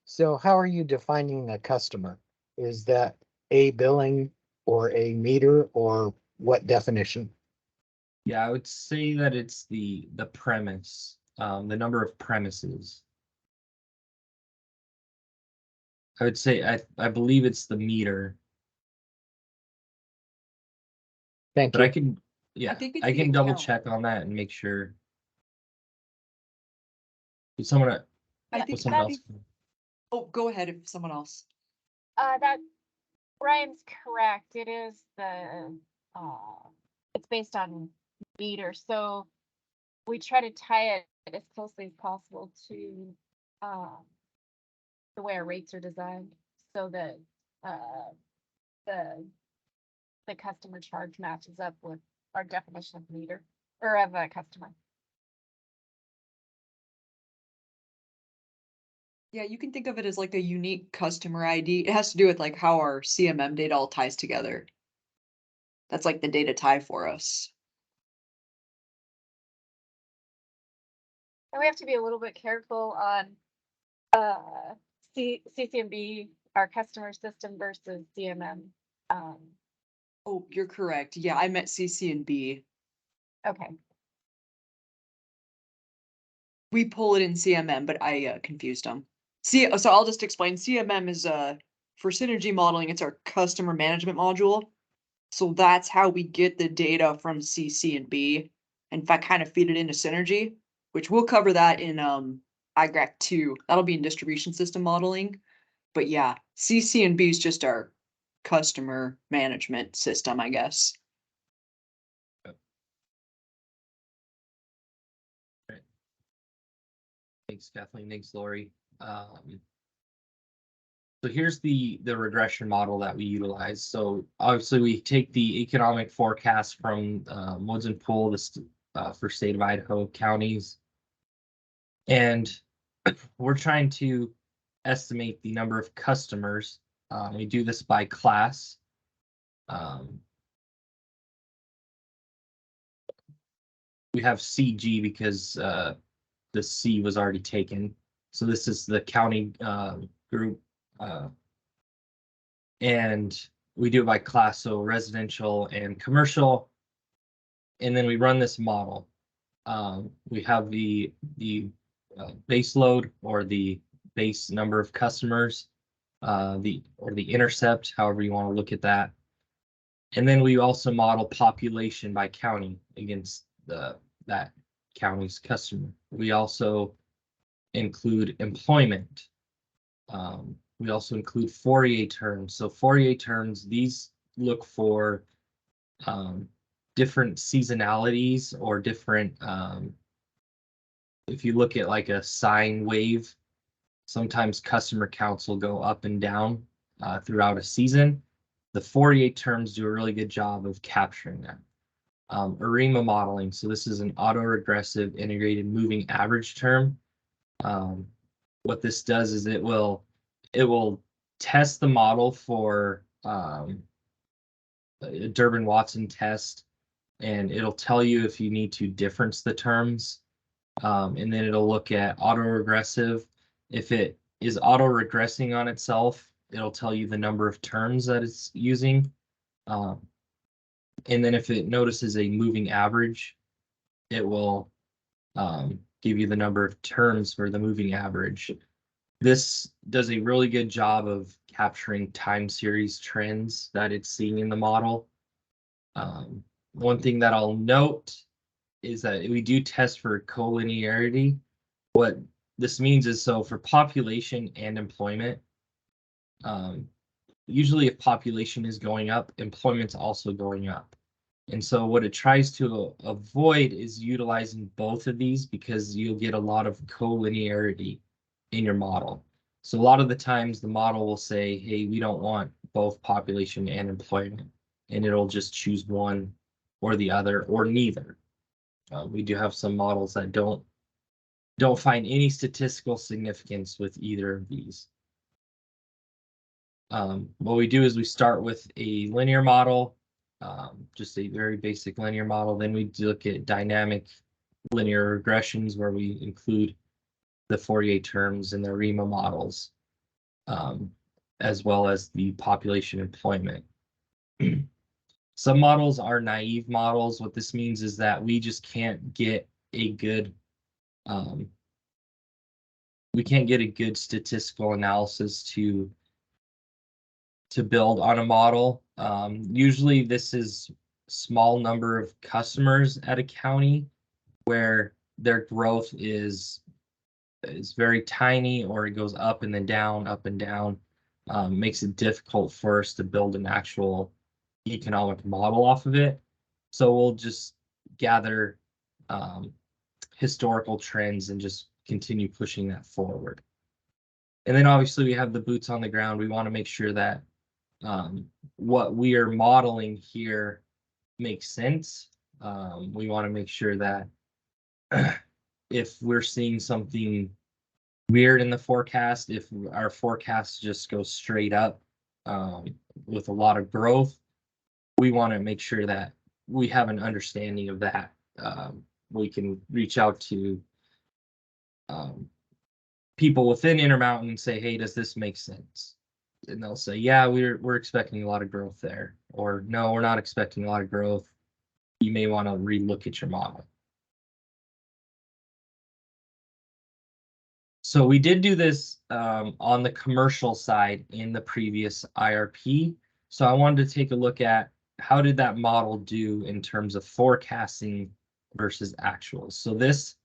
So how are you defining a customer? Is that a billing or a meter, or what definition?
Yeah, I would say that it's the premise, the number of premises. I would say I believe it's the meter.
Thank
But
you.
I can, yeah,
think it's
I
the
can double
account.
check on that and make sure. Did someone,
I
Yeah,
think
someone
that-
else?
Oh, go ahead if someone else.
That Brian's correct. It is it's based on meter, so we try to tie it as closely as possible to the way our rates are designed, so that the customer charge matches up with our definition of meter or of a customer.
Yeah, you can think of it as like a unique customer ID. It has to do with like how our CMM data all ties together. That's like the data tie for us.
And we have to be a little bit careful on CCMB, our customer system, versus CMM.
Oh, you're correct. Yeah, I meant CC and B.
Okay.
We pull it in CMM, but I confused them. So I'll just explain. CMM is for synergy modeling, it's our customer management module. So that's how we get the data from CC and B. In fact, kind of feed it into synergy, which we'll cover that in IGRAC 2. That'll be in distribution system modeling. But yeah, CC and B is just our customer management system, I guess.
Thanks, Kathleen. Thanks, Lori. So here's the regression model that we utilize. So obviously we take the economic forecast from Woods and Pool, for state of Idaho counties, and we're trying to estimate the number of customers. We do this by class. We have CG because the C was already taken. So this is the county group. And we do it by class, so residential and commercial. And then we run this model. We have the base load, or the base number of customers, the intercept, however you want to look at that. And then we also model population by county against that county's customer. We also include employment. We also include Fourier terms. So Fourier terms, these look for different seasonalities, or different, if you look at like a sine wave, sometimes customer counts will go up and down throughout a season. The Fourier terms do a really good job of capturing that. IRP modeling, so this is an autoregressive integrated moving average term. What this does is it will test the model for a Durbin-Watson test, and it'll tell you if you need to difference the terms. And then it'll look at autoregressive. If it is autoregressing on itself, it'll tell you the number of terms that it's using. And then if it notices a moving average, it will give you the number of terms for the moving average. This does a really good job of capturing time series trends that it's seeing in the model. One thing that I'll note is that we do test for collinearity. What this means is, so for population and employment, usually if population is going up, employment's also going up. And so what it tries to avoid is utilizing both of these, because you'll get a lot of collinearity in your model. So a lot of the times the model will say, hey, we don't want both population and employment, and it'll just choose one or the other, or neither. We do have some models that don't find any statistical significance with either of these. What we do is we start with a linear model, just a very basic linear model. Then we look at dynamic linear regressions, where we include the Fourier terms and the IRP models, as well as the population employment. Some models are naive models. What this means is that we just can't get a good statistical analysis to build on a model. Usually this is small number of customers at a county where their growth is very tiny, or it goes up and then down, up and down. Makes it difficult for us to build an actual economic model off of it. So we'll just gather historical trends and just continue pushing that forward. And then obviously we have the boots on the ground. We want to make sure that what we are modeling here makes sense. We want to make sure that if we're seeing something weird in the forecast, if our forecast just goes straight up with a lot of growth, we want to make sure that we have an understanding of that. We can reach out to people within Intermountain and say, hey, does this make sense? And they'll say, yeah, we're expecting a lot of growth there, or no, we're not expecting a lot of growth. You may want to relook at your model. So we did do this on the commercial side in the previous IRP. So I wanted to take a look at how did that model do in terms of forecasting versus actuals. So this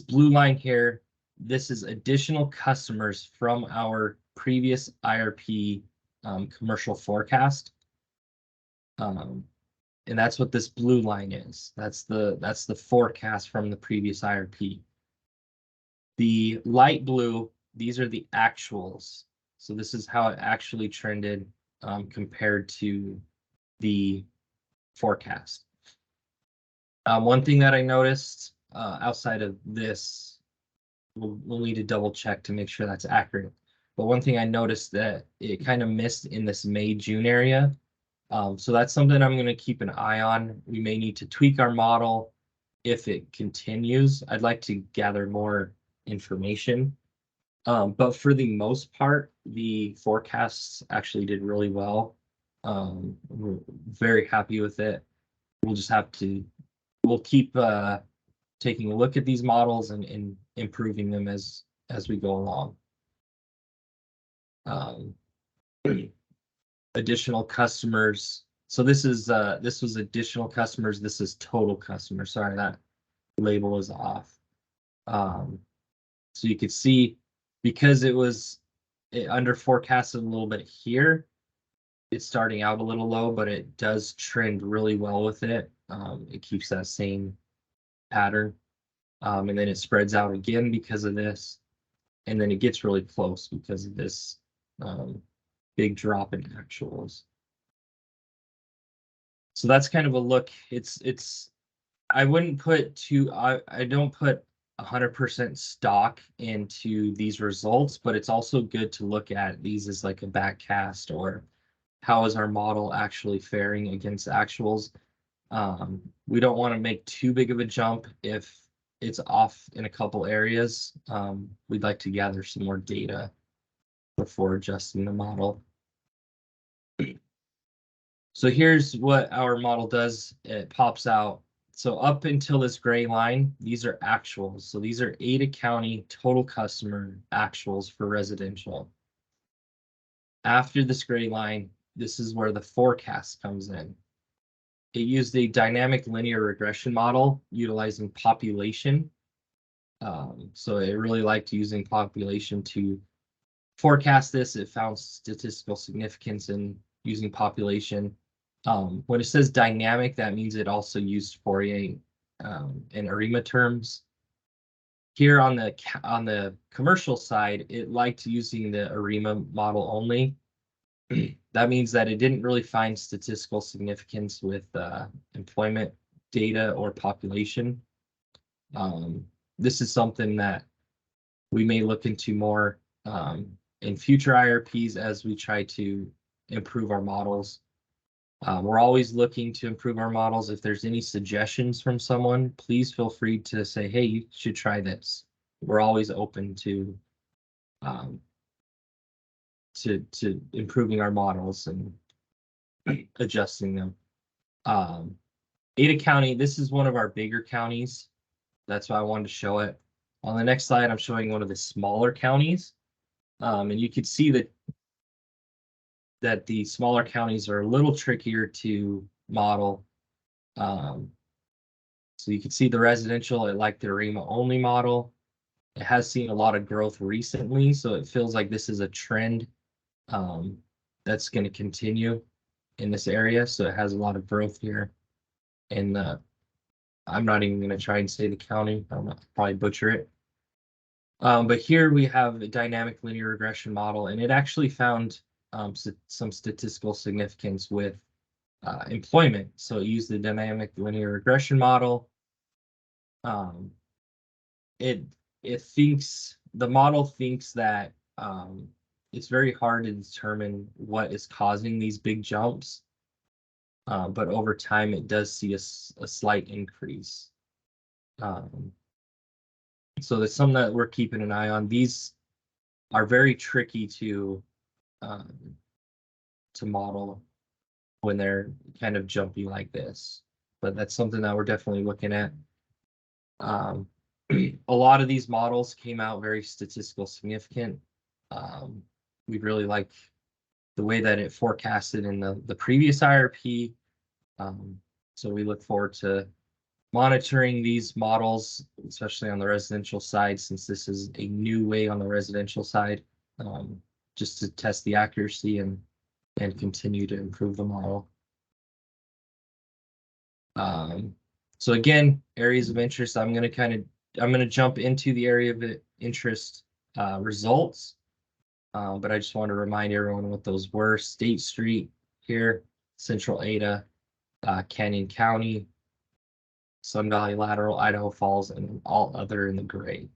blue line here, this is additional customers from our previous IRP commercial forecast. And that's what this blue line is. That's the forecast from the previous IRP. The light blue, these are the actuals. So this is how it actually trended compared to the forecast. One thing that I noticed outside of this we'll need to double check to make sure that's accurate. But one thing I noticed that it kind of missed in this May, June area. So that's something I'm going to keep an eye on. We may need to tweak our model if it continues. I'd like to gather more information. But for the most part, the forecasts actually did really well. We're very happy with it. We'll just have to, we'll keep taking a look at these models and improving them as we go along. Additional customers. So this was additional customers. This is total customers. Sorry, that label is off. So you could see, because it under forecasted a little bit here, it's starting out a little low, but it does trend really well with it. It keeps that same pattern. And then it spreads out again because of this. And then it gets really close because of this big drop in actuals. So that's kind of a look. I wouldn't put I don't put 100% stock into these results, but it's also good to look at these as like a backcast, or how is our model actually faring against actuals. We don't want to make too big of a jump if it's off in a couple areas. We'd like to gather some more data before adjusting the model. So here's what our model does. It pops out. So up until this gray line, these are actuals. So these are Ada County total customer actuals for residential. After this gray line, this is where the forecast comes in. It used a dynamic linear regression model utilizing population. So it really liked using population to forecast this. It found statistical significance in using population. When it says dynamic, that means it also used Fourier and ARIMA terms. Here on the commercial side, it liked using the ARIMA model only. That means that it didn't really find statistical significance with employment data or population. This is something that we may look into more in future IRPs as we try to improve our models. We're always looking to improve our models. If there's any suggestions from someone, please feel free to say, hey, you should try this. We're always open to improving our models and adjusting them. Ada County, this is one of our bigger counties. That's why I wanted to show it. On the next slide, I'm showing one of the smaller counties. And you can see that the smaller counties are a little trickier to model. So you can see the residential, it liked the ARIMA only model. It has seen a lot of growth recently, so it feels like this is a trend that's going to continue in this area. So it has a lot of growth here. And I'm not even going to try and say the county. I'll probably butcher it. But here we have a dynamic linear regression model, and it actually found some statistical significance with employment. So it used the dynamic linear regression model. The model thinks that it's very hard to determine what is causing these big jumps, but over time it does see a slight increase. So there's some that we're keeping an eye on. These are very tricky to model when they're kind of jumpy like this, but that's something that we're definitely looking at. A lot of these models came out very statistical significant. We really like the way that it forecasted in the previous IRP. So we look forward to monitoring these models, especially on the residential side, since this is a new way on the residential side, just to test the accuracy and continue to improve the model. So again, areas of interest, I'm going to jump into the area of interest results. But I just want to remind everyone what those were. State Street here, Central Ada, Canyon County, Sun Valley Lateral, Idaho Falls, and all other in the gray.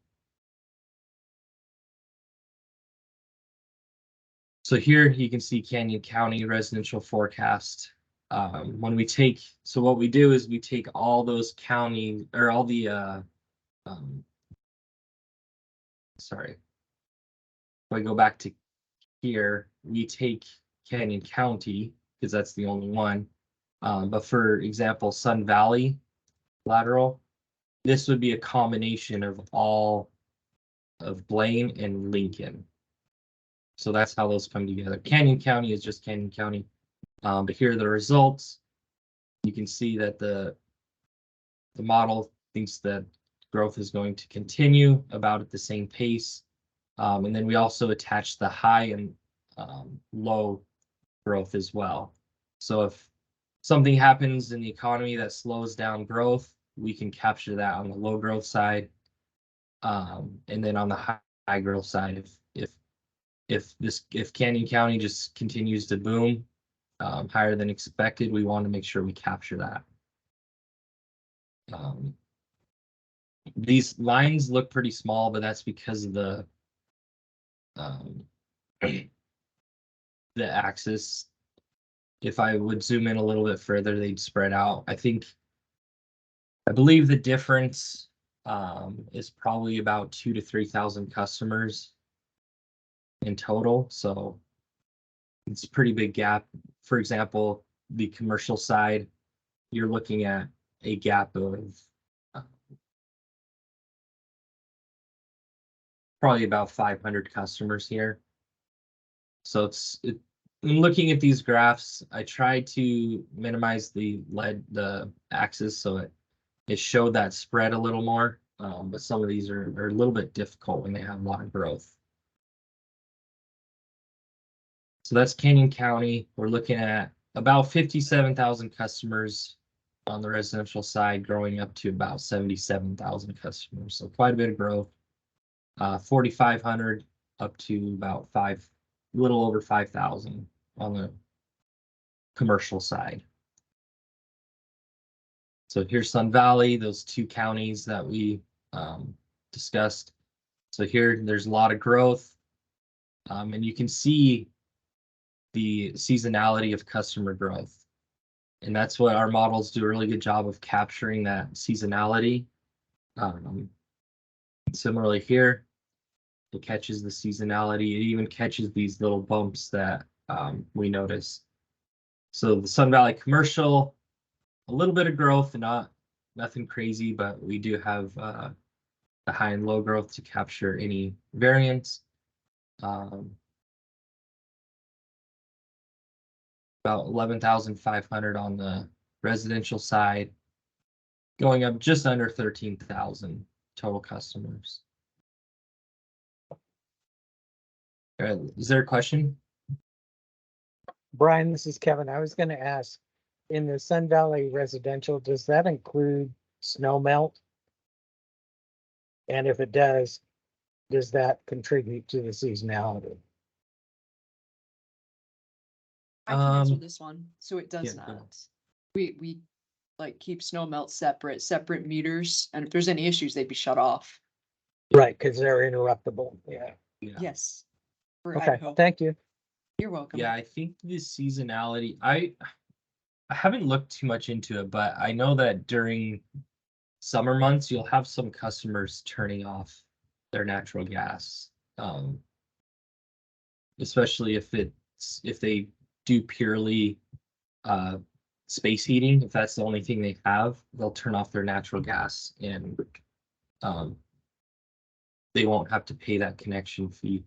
So here you can see Canyon County residential forecast. When we take, so what we do is we take all those counties or all the, sorry. If I go back to here, we take Canyon County because that's the only one. But for example, Sun Valley lateral, this would be a combination of all of Blaine and Lincoln. So that's how those come together. Canyon County is just Canyon County. But here are the results. You can see that the model thinks that growth is going to continue about at the same pace. And then we also attach the high and low growth as well. So if something happens in the economy that slows down growth, we can capture that on the low growth side. And then on the high growth side, if Canyon County just continues to boom higher than expected, we want to make sure we capture that. These lines look pretty small, but that's because of the axis. If I would zoom in a little bit further, they'd spread out. I believe the difference is probably about 2,000 to 3,000 customers in total. So it's a pretty big gap. For example, the commercial side, you're looking at a gap of probably about 500 customers here. So in looking at these graphs, I tried to minimize the axis so it showed that spread a little more, but some of these are a little bit difficult when they have a lot of growth. So that's Canyon County. We're looking at about 57,000 customers on the residential side, growing up to about 77,000 customers. So quite a bit of growth. 4,500 up to about a little over 5,000 on the commercial side. So here's Sun Valley, those two counties that we discussed. So here there's a lot of growth, and you can see the seasonality of customer growth. And that's what our models do a really good job of capturing, that seasonality. Similarly here, it catches the seasonality. It even catches these little bumps that we notice. So the Sun Valley commercial, a little bit of growth, nothing crazy, but we do have the high and low growth to capture any variance. About 11,500 on the residential side, going up just under 13,000 total customers. All right, is there a question?
Brian, this is Kevin. I was going to ask, in the Sun Valley residential, does that include snow melt? And if it does that contribute to the seasonality?
I can answer this one. So it does
yeah,
not. We like keep snow melt separate meters, and if there's any issues, they'd be shut off.
Right, because they're interruptible. Yeah.
Yes. For
Okay,
Idaho.
thank you.
You're welcome.
Yeah, I think the seasonality, I haven't looked too much into it, but I know that during summer months, you'll have some customers turning off their natural gas. Especially if they do purely space heating, if that's the only thing they have, they'll turn off their natural gas and they won't have to pay that connection fee.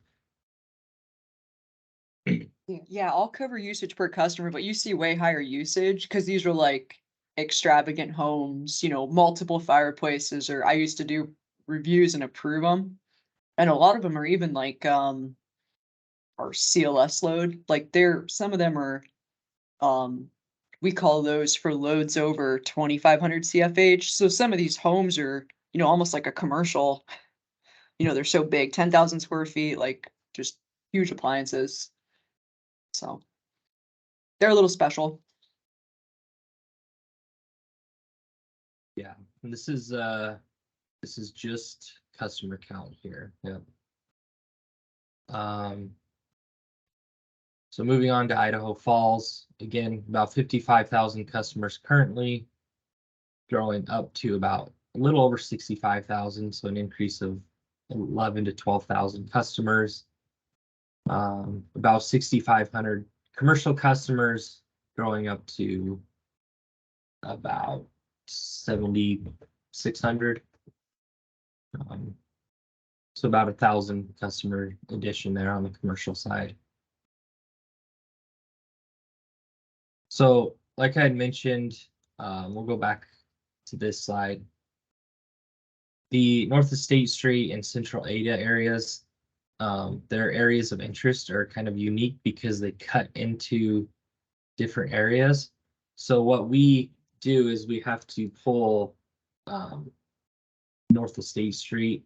Yeah, I'll cover usage per customer, but you see way higher usage because these are like extravagant homes, multiple fireplaces, or I used to do reviews and approve them. And a lot of them are even like our CLS load. Like some of them are we call those for loads over 2,500 CFH. So some of these homes are, almost like a commercial, they're so big, 10,000 square feet, like just huge appliances. So they're a little special.
Yeah, and this is just customer count here. Yeah. So moving on to Idaho Falls, again, about 55,000 customers currently, growing up to about a little over 65,000, so an increase of 11 to 12,000 customers. About 6,500 commercial customers, growing up to about 7,600. So about 1,000 customer addition there on the commercial side. So like I had mentioned, we'll go back to this slide. The north of State Street and Central Ada areas, their areas of interest are kind of unique because they cut into different areas. So what we do is we have to pull north of State Street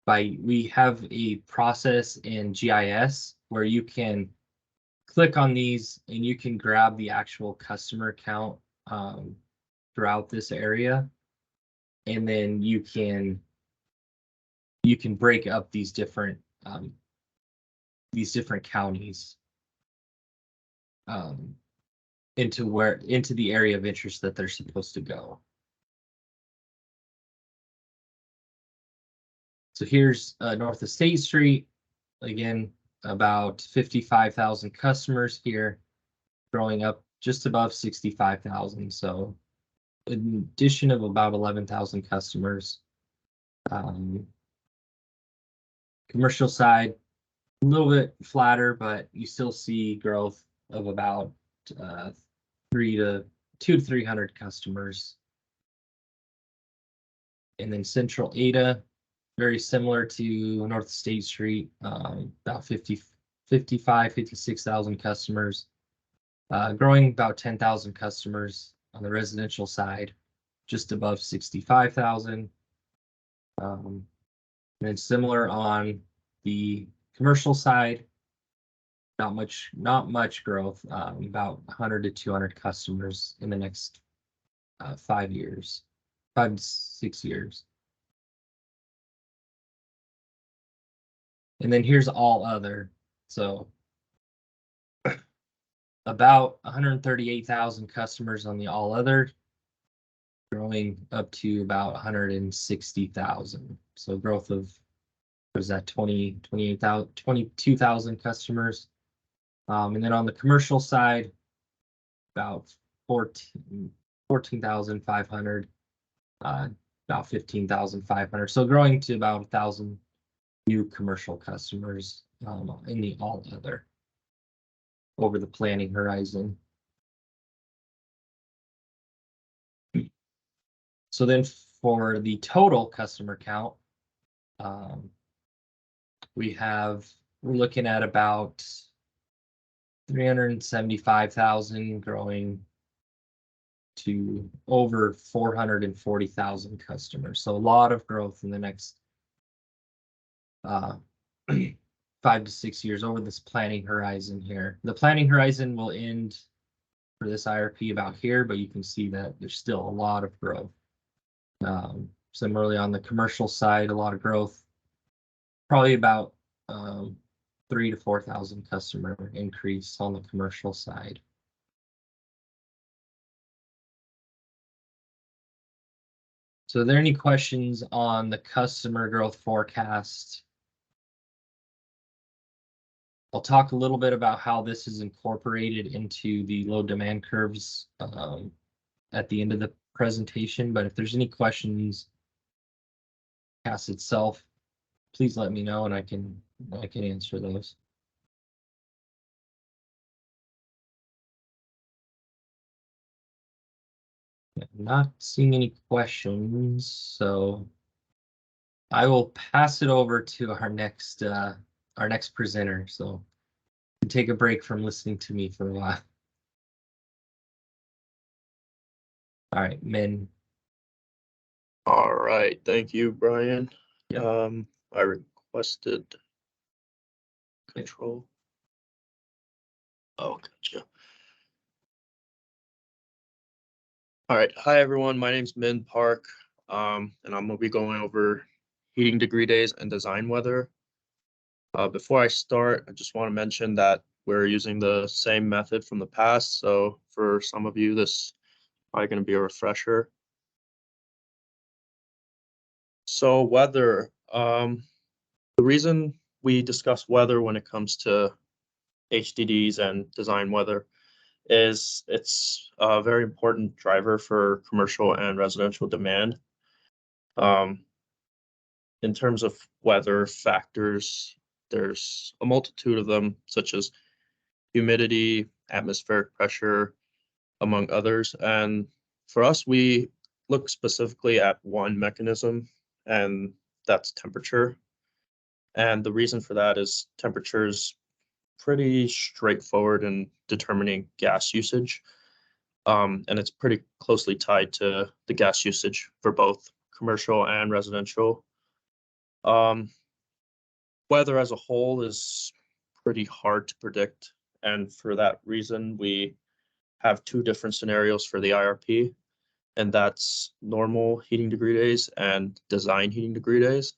we have a process in GIS where you can click on these and you can grab the actual customer count throughout this area, and then you can break up these different counties into the area of interest that they're supposed to go. So here's north of State Street, again, about 55,000 customers here, growing up just above 65,000. So an addition of about 11,000 customers. Commercial side, a little bit flatter, but you still see growth of about 200 to 300 customers. And then Central Ada, very similar to North State Street, about 56,000 customers, growing about 10,000 customers on the residential side, just above 65,000. And then similar on the commercial side, not much growth, about 100 to 200 customers in the next 5 to 6 years. And then here's all other. So about 138,000 customers on the all other, growing up to about 160,000. So growth of, what is that, 22,000 customers. And then on the commercial side, about 14,500, about 15,500. So growing to about 1,000 new commercial customers in the all other over the planning horizon. So then for the total customer count, we're looking at about 375,000, growing to over 440,000 customers. So a lot of growth in the next 5 to 6 years over this planning horizon here. The planning horizon will end for this IRP about here, but you can see that there's still a lot of growth. Similarly on the commercial side, a lot of growth, probably about 3,000 to 4,000 customer increase on the commercial side. So are there any questions on the customer growth forecast? I'll talk a little bit about how this is incorporated into the load demand curves at the end of the presentation, but if there's any questions, forecast itself, please let me know and I can answer those. I'm not seeing any questions, so I will pass it over to our next presenter. So take a break from listening to me for a while. All right, Min.
All right, thank you, Brian.
Yep.
I requested control. Oh, gotcha. All right, hi everyone. My name's Min Park, and I'm gonna be going over heating degree days and design weather. Before I start, I just want to mention that we're using the same method from the past. So for some of you, this is probably going to be a refresher. So weather, the reason we discuss weather when it comes to HDDs and design weather is it's a very important driver for commercial and residential demand. In terms of weather factors, there's a multitude of them, such as humidity, atmospheric pressure, among others. And for us, we look specifically at one mechanism, and that's temperature. And the reason for that is temperature is pretty straightforward in determining gas usage. And it's pretty closely tied to the gas usage for both commercial and residential. Weather as a whole is pretty hard to predict. And for that reason, we have two different scenarios for the IRP, and that's normal heating degree days and design heating degree days.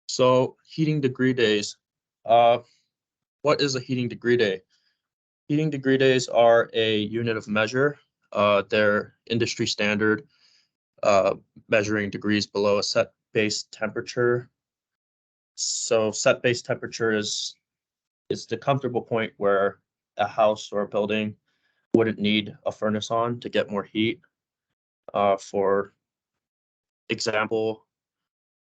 So heating degree days, what is a heating degree day? Heating degree days are a unit of measure. They're industry standard, measuring degrees below a set base temperature. So set base temperature is the comfortable point where a house or a building wouldn't need a furnace on to get more heat. For example,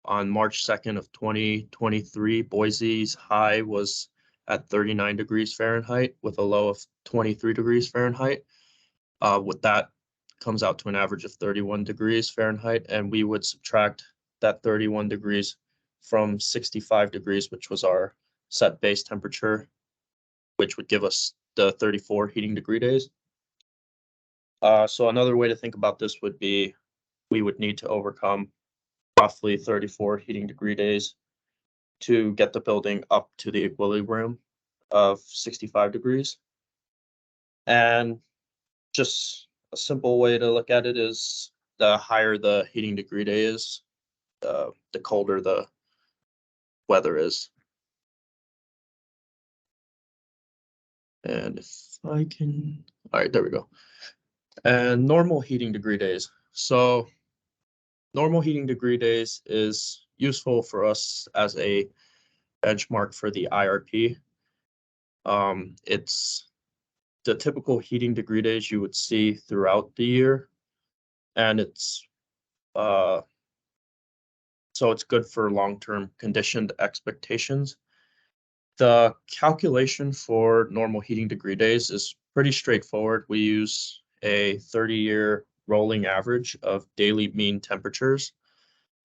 on March 2nd of 2023, Boise's high was at 39 degrees Fahrenheit with a low of 23 degrees Fahrenheit. With that comes out to an average of 31 degrees Fahrenheit, and we would subtract that 31 degrees from 65 degrees, which was our set base temperature, which would give us the 34 heating degree days. So another way to think about this would be we would need to overcome roughly 34 heating degree days to get the building up to the equilibrium of 65 degrees. And just a simple way to look at it is the higher the heating degree day is, the colder the weather is. And if I can, all right, there we go. And normal heating degree days. So normal heating degree days is useful for us as a benchmark for the IRP. It's the typical heating degree days you would see throughout the year, and it's so it's good for long-term conditioned expectations. The calculation for normal heating degree days is pretty straightforward. We use a 30-year rolling average of daily mean temperatures.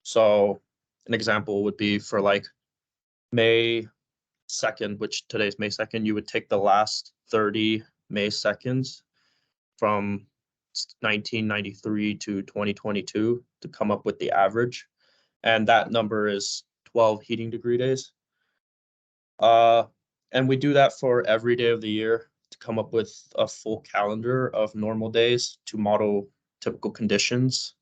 So an example would be for like May 2nd, which today's May 2nd, you would take the last 30 May 2nds from 1993 to 2022 to come up with the average. And that number is 12 heating degree days. And we do that for every day of the year to come up with a full calendar of normal days to model typical conditions.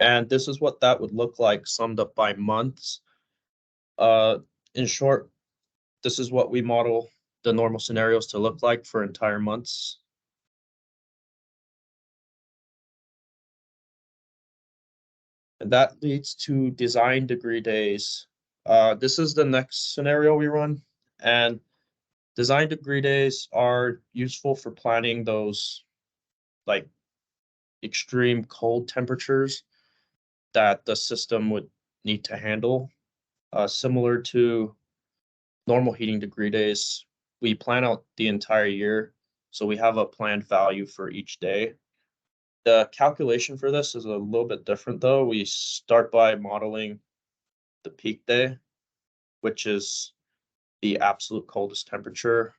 And this is what that would look like summed up by months. In short, this is what we model the normal scenarios to look like for entire months. And that leads to design degree days. This is the next scenario we run, and design degree days are useful for planning those like extreme cold temperatures that the system would need to handle. Similar to normal heating degree days, we plan out the entire year, so we have a planned value for each day. The calculation for this is a little bit different though. We start by modeling the peak day, which is the absolute coldest temperature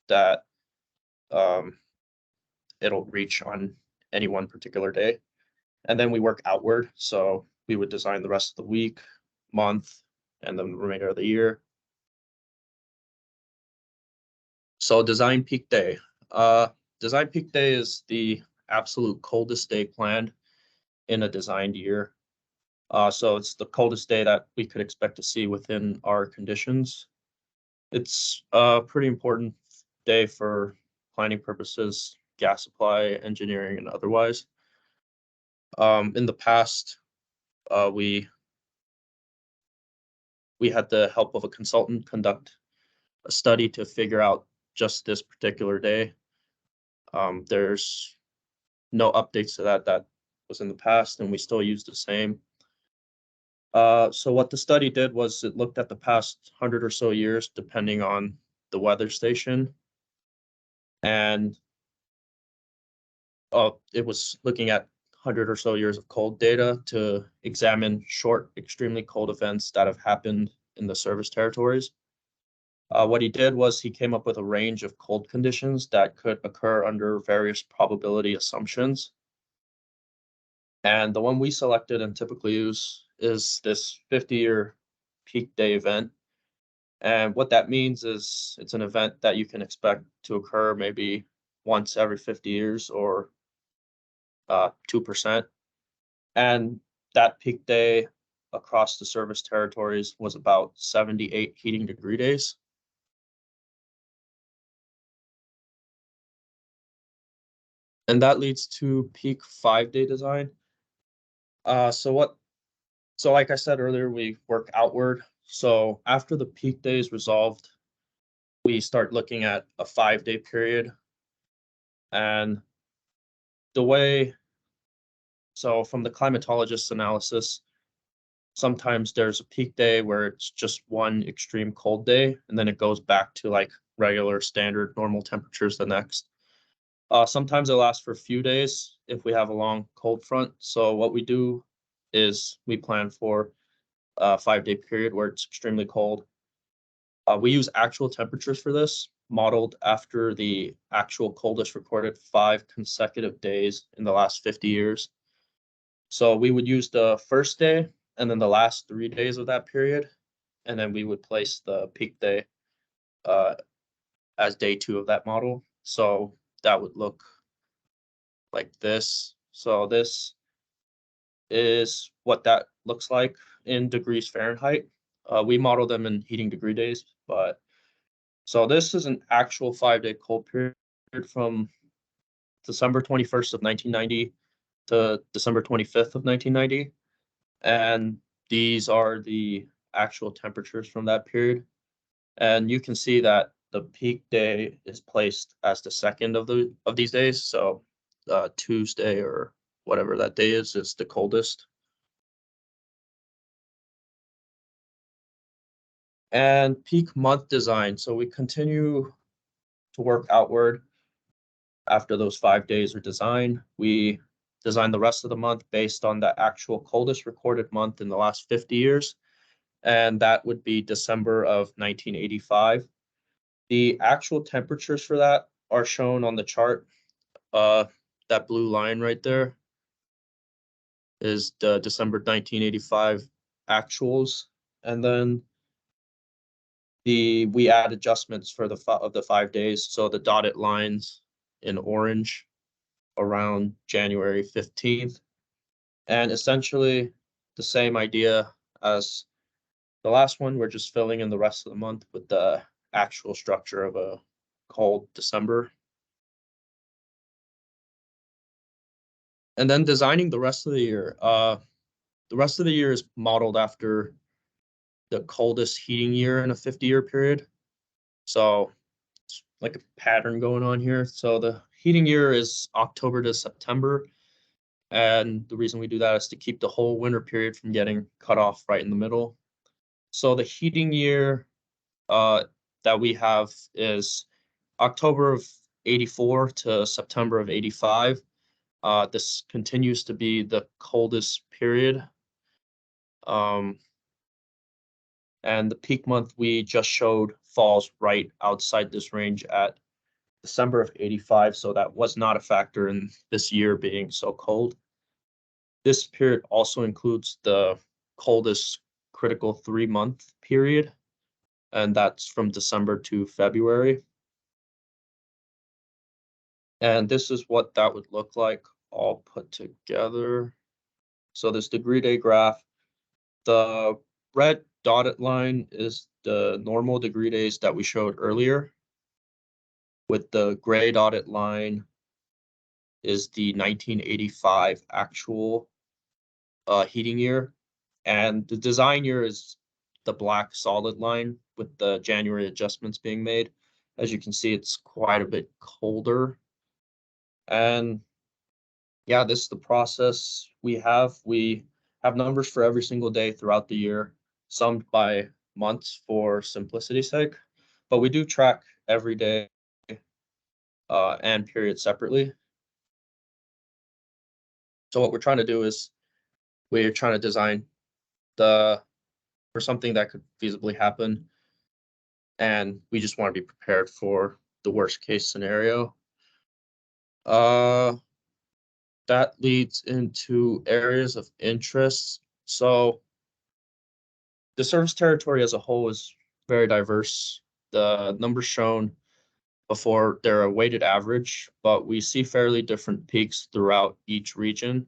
that it'll reach on any one particular day. And then we work outward. So we would design the rest of the week, month, and then the remainder of the year. So design peak day. Design peak day is the absolute coldest day planned in a designed year. So it's the coldest day that we could expect to see within our conditions. It's a pretty important day for planning purposes, gas supply, engineering, and otherwise. In the past, we had the help of a consultant conduct a study to figure out just this particular day. There's no updates to that. That was in the past, and we still use the same. So what the study did was it looked at the past 100 or so years, depending on the weather station. And it was looking at 100 or so years of cold data to examine short, extremely cold events that have happened in the service territories. What he did was he came up with a range of cold conditions that could occur under various probability assumptions. And the one we selected and typically use is this 50-year peak day event. And what that means is it's an event that you can expect to occur maybe once every 50 years or 2%. And that peak day across the service territories was about 78 heating degree days. And that leads to peak 5-day design. So like I said earlier, we work outward. So after the peak day is resolved, we start looking at a 5-day period. And so from the climatologist's analysis, sometimes there's a peak day where it's just one extreme cold day, and then it goes back to like regular standard normal temperatures the next. Sometimes it lasts for a few days if we have a long cold front. So what we do is we plan for a 5-day period where it's extremely cold. We use actual temperatures for this, modeled after the actual coldest recorded 5 consecutive days in the last 50 years. So we would use the first day and then the last 3 days of that period, and then we would place the peak day as day 2 of that model. So that would look like this. So this is what that looks like in degrees Fahrenheit. We model them in heating degree days, but so this is an actual 5-day cold period from December 21st of 1990 to December 25th of 1990. And these are the actual temperatures from that period. And you can see that the peak day is placed as the second of these days. So Tuesday or whatever that day is the coldest. And peak month design. So we continue to work outward after those 5 days are designed. We design the rest of the month based on the actual coldest recorded month in the last 50 years. And that would be December of 1985. The actual temperatures for that are shown on the chart. That blue line right there is the December 1985 actuals. And then we add adjustments for the 5 days. So the dotted lines in orange around January 15th. And essentially the same idea as the last one. We're just filling in the rest of the month with the actual structure of a cold December. And then designing the rest of the year. The rest of the year is modeled after the coldest heating year in a 50-year period. So it's like a pattern going on here. So the heating year is October to September. And the reason we do that is to keep the whole winter period from getting cut off right in the middle. So the heating year that we have is October of 84 to September of 85. This continues to be the coldest period. And the peak month we just showed falls right outside this range at December of 85. So that was not a factor in this year being so cold. This period also includes the coldest critical 3-month period, and that's from December to February. And this is what that would look like all put together. So this degree day graph, the red dotted line is the normal degree days that we showed earlier, with the gray dotted line is the 1985 actual heating year, and the design year is the black solid line with the January adjustments being made. As you can see, it's quite a bit colder. And yeah, this is the process we have. We have numbers for every single day throughout the year, summed by months for simplicity's sake, but we do track every day and period separately. So what we're trying to do is we're trying to design for something that could feasibly happen, and we just want to be prepared for the worst case scenario. That leads into areas of interest. So the service territory as a whole is very diverse. The numbers shown before, they're a weighted average, but we see fairly different peaks throughout each region.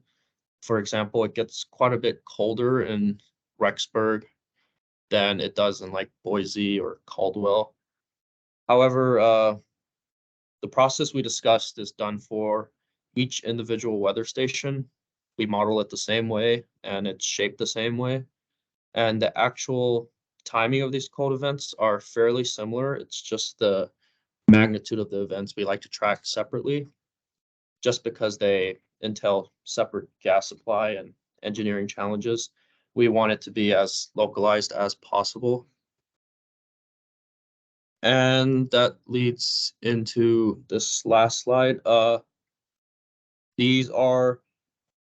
For example, it gets quite a bit colder in Rexburg than it does in like Boise or Caldwell. However, the process we discussed is done for each individual weather station. We model it the same way and it's shaped the same way. And the actual timing of these cold events are fairly similar. It's just the magnitude of the events we like to track separately, just because they entail separate gas supply and engineering challenges. We want it to be as localized as possible. And that leads into this last slide. These are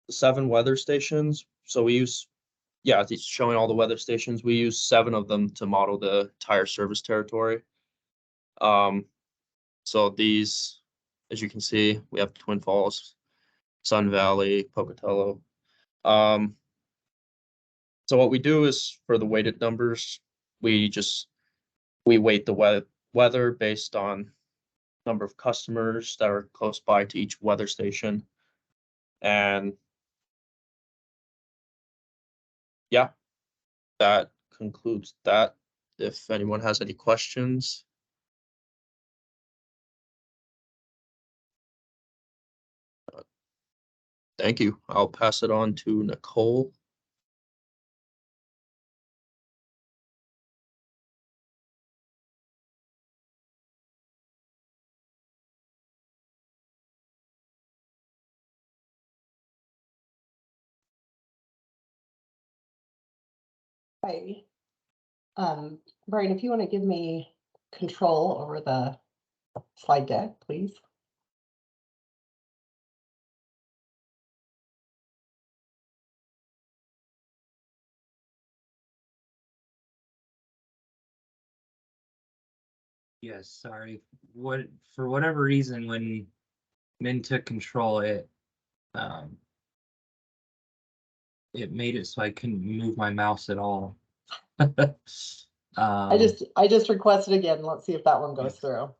the 7 weather stations. So we use, yeah, it's showing all the weather stations. We use 7 of them to model the entire service territory. So these, as you can see, we have Twin Falls, Sun Valley, Pocatello. So what we do is for the weighted numbers, we weight the weather based on number of customers that are close by to each weather station. And yeah, that concludes that. If anyone has any questions. Thank you. I'll pass it on to Nicole.
Hi. Brian, if you want to give me control over the slide deck, please.
Yes, sorry. For whatever reason, when Min took control, it made it so I couldn't move my mouse at all.
I just requested again. Let's see if that one goes through.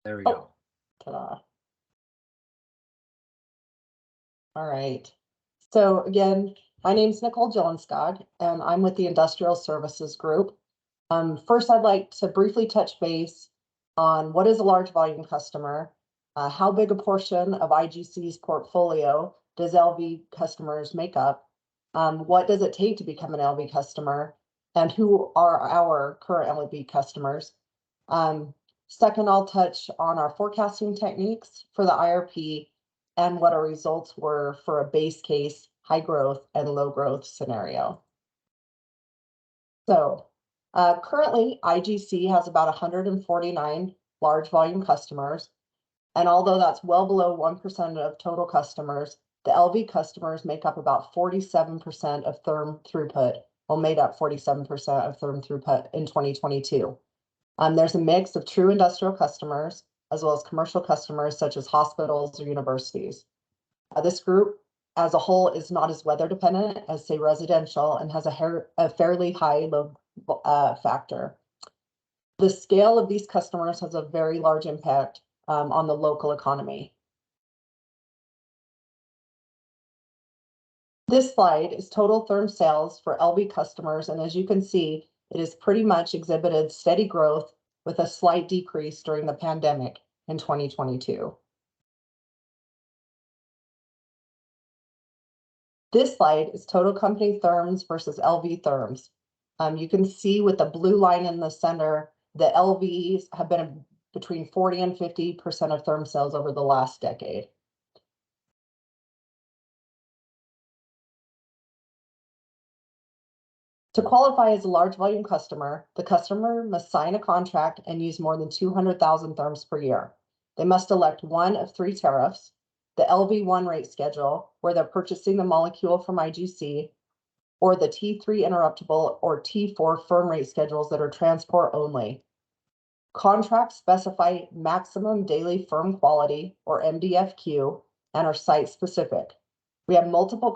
There we go.
Ta-da. All right. So again, my name's Nicole Johnskog, and I'm with the Industrial Services Group. First, I'd like to briefly touch base on what is a large volume customer, how big a portion of IGC's portfolio does LV customers make up, what does it take to become an LV customer, and who are our current LV customers. Second, I'll touch on our forecasting techniques for the IRP and what our results were for a base case, high growth and low growth scenario. So currently, IGC has about 149 large volume customers. And although that's well below 1% of total customers, the LV customers make up about 47% of therm throughput, made up 47% of therm throughput in 2022. There's a mix of true industrial customers, as well as commercial customers such as hospitals or universities. This group as a whole is not as weather dependent as, say, residential, and has a fairly high load factor. The scale of these customers has a very large impact on the local economy. This slide is total therm sales for LV customers, and as you can see, it has pretty much exhibited steady growth with a slight decrease during the pandemic in 2022. This slide is total company therms versus LV therms. You can see with the blue line in the center, the LVs have been between 40 and 50% of therm sales over the last decade. To qualify as a large volume customer, the customer must sign a contract and use more than 200,000 therms per year. They must elect one of three tariffs, the LV1 rate schedule, where they're purchasing the molecule from IGC, or the T3 interruptible or T4 firm rate schedules that are transport only. Contracts specify maximum daily firm quality, or MDFQ, and are site specific. We can have multiple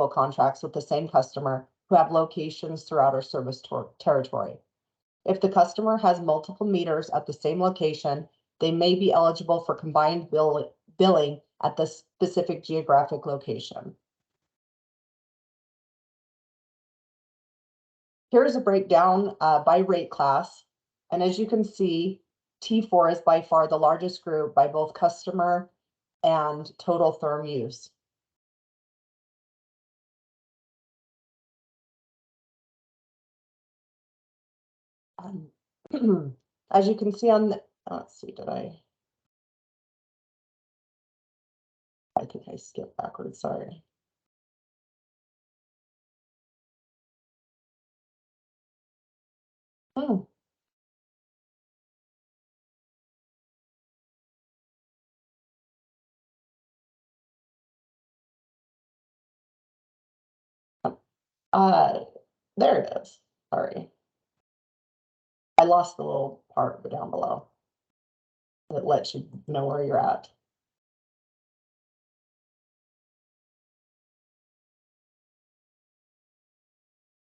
contracts with the same customer who have locations throughout our service territory. If the customer has multiple meters at the same location, they may be eligible for combined billing at the specific geographic location. Here's a breakdown by rate class. And as you can see, T4 is by far the largest group by both customer and total therm use. As you can see on the, let's see, I think I skipped backwards, sorry. Oh. There it is, sorry. I lost the little part down below that lets you know where you're at.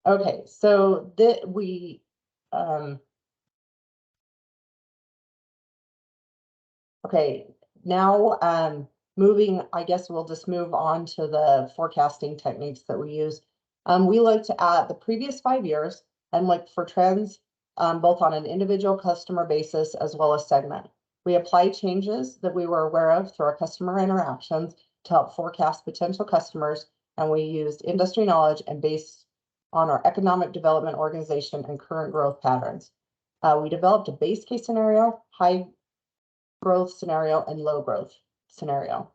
Okay, so okay, now moving, I guess we'll just move on to the forecasting techniques that we use. We looked at the previous 5 years and looked for trends both on an individual customer basis as well as segment. We applied changes that we were aware of through our customer interactions to help forecast potential customers, and we used industry knowledge and based on our economic development organization and current growth patterns. We developed a base case scenario, high growth scenario, and low growth scenario.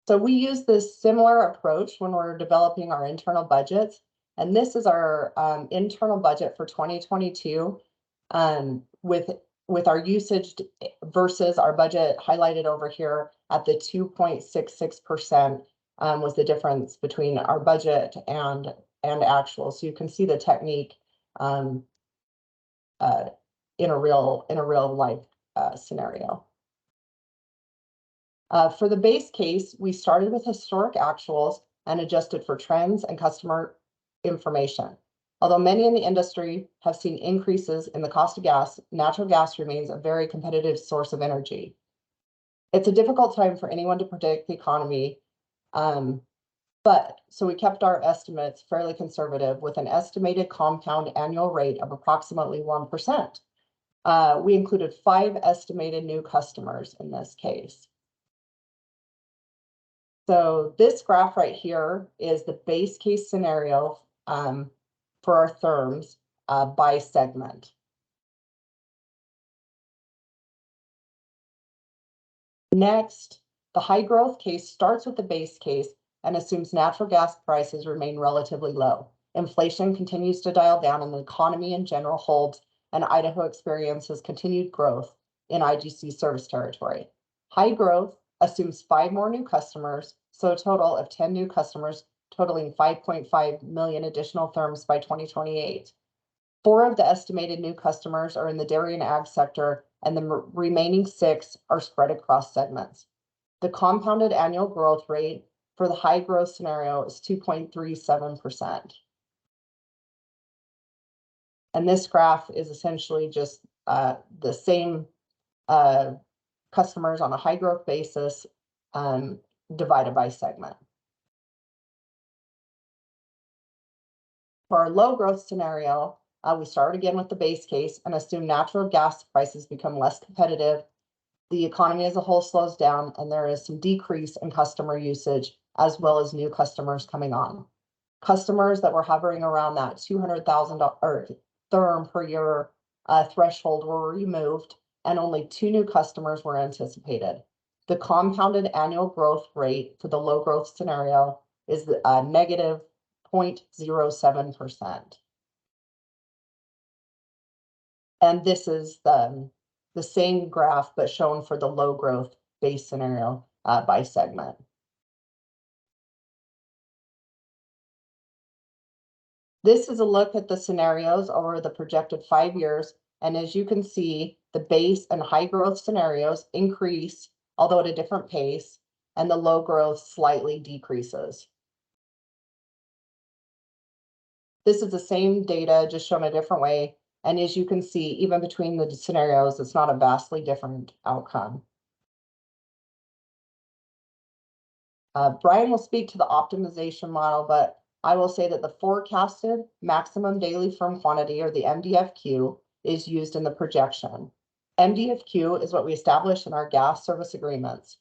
So we use this similar approach when we're developing our internal budgets. And this is our internal budget for 2022 with our usage versus our budget highlighted over here at the 2.66% was the difference between our budget and actual. So you can see the technique in a real life scenario. For the base case, we started with historic actuals and adjusted for trends and customer information. Although many in the industry have seen increases in the cost of gas, natural gas remains a very competitive source of energy. It's a difficult time for anyone to predict the economy, but so we kept our estimates fairly conservative with an estimated compound annual rate of approximately 1%. We included 5 estimated new customers in this case. So this graph right here is the base case scenario for our therms by segment. Next, the high growth case starts with the base case and assumes natural gas prices remain relatively low. Inflation continues to dial down and the economy in general holds, and Idaho experiences continued growth in IGC service territory. High growth assumes 5 more new customers, so a total of 10 new customers totaling 5.5 million additional therms by 2028. 4 of the estimated new customers are in the dairy and ag sector, and the remaining 6 are spread across segments. The compounded annual growth rate for the high growth scenario is 2.37%. And this graph is essentially just the same customers on a high growth basis divided by segment. For our low growth scenario, we start again with the base case and assume natural gas prices become less competitive, the economy as a whole slows down, and there is some decrease in customer usage as well as new customers coming on. Customers that were hovering around that $200,000 therm per year threshold were removed, and only 2 new customers were anticipated. The compounded annual growth rate for the low growth scenario is negative 0.07%. And this is the same graph, but shown for the low growth base scenario by segment. This is a look at the scenarios over the projected 5 years. And as you can see, the base and high growth scenarios increase, although at a different pace, and the low growth slightly decreases. This is the same data, just shown a different way. And as you can see, even between the scenarios, it's not a vastly different outcome. Brian will speak to the optimization model, but I will say that the forecasted maximum daily firm quantity, or the MDFQ, is used in the projection. MDFQ is what we establish in our gas service agreements.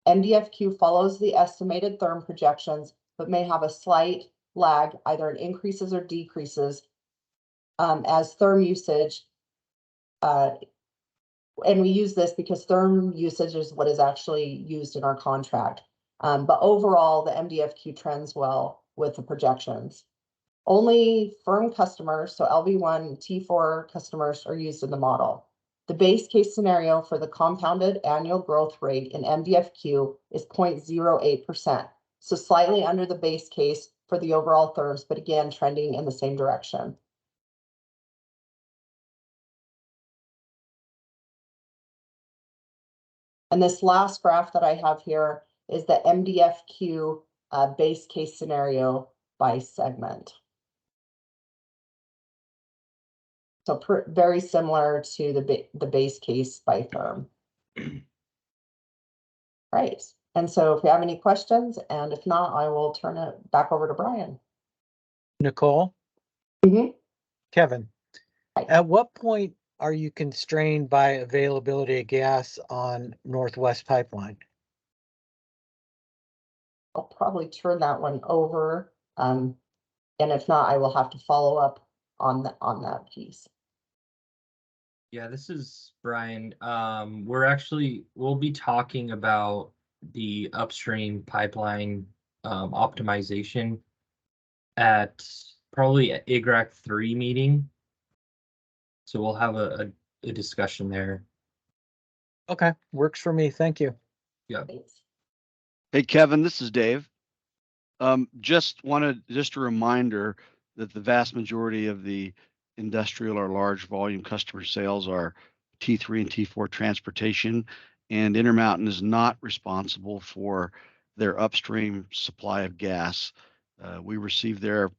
MDFQ follows the estimated therm projections, but may have a slight lag, either in increases or decreases as therm usage. And we use this because therm usage is what is actually used in our contract. But overall, the MDFQ trends well with the projections. Only firm customers, so LV1, T4 customers, are used in the model. The base case scenario for the compounded annual growth rate in MDFQ is 0.08%, so slightly under the base case for the overall therms, but again, trending in the same direction. And this last graph that I have here is the MDFQ base case scenario by segment. So very similar to the base case by therm. Right. And so if you have any questions, and if not, I will turn it back over to Brian.
Nicole?
Mm-hmm.
Kevin, at what point are you constrained by availability of gas on Northwest Pipeline?
I'll probably turn that one over. And if not, I will have to follow up on that piece.
Yeah, this is Brian. We'll be talking about the upstream pipeline optimization at probably an IGRAC 3 meeting. So we'll have a discussion there.
Okay, works for me. Thank you.
Yeah.
Hey, Kevin, this is Dave. Just a reminder that the vast majority of the industrial or large volume customer sales are T3 and T4 transportation, and Intermountain is not responsible for their upstream supply of gas. We receive their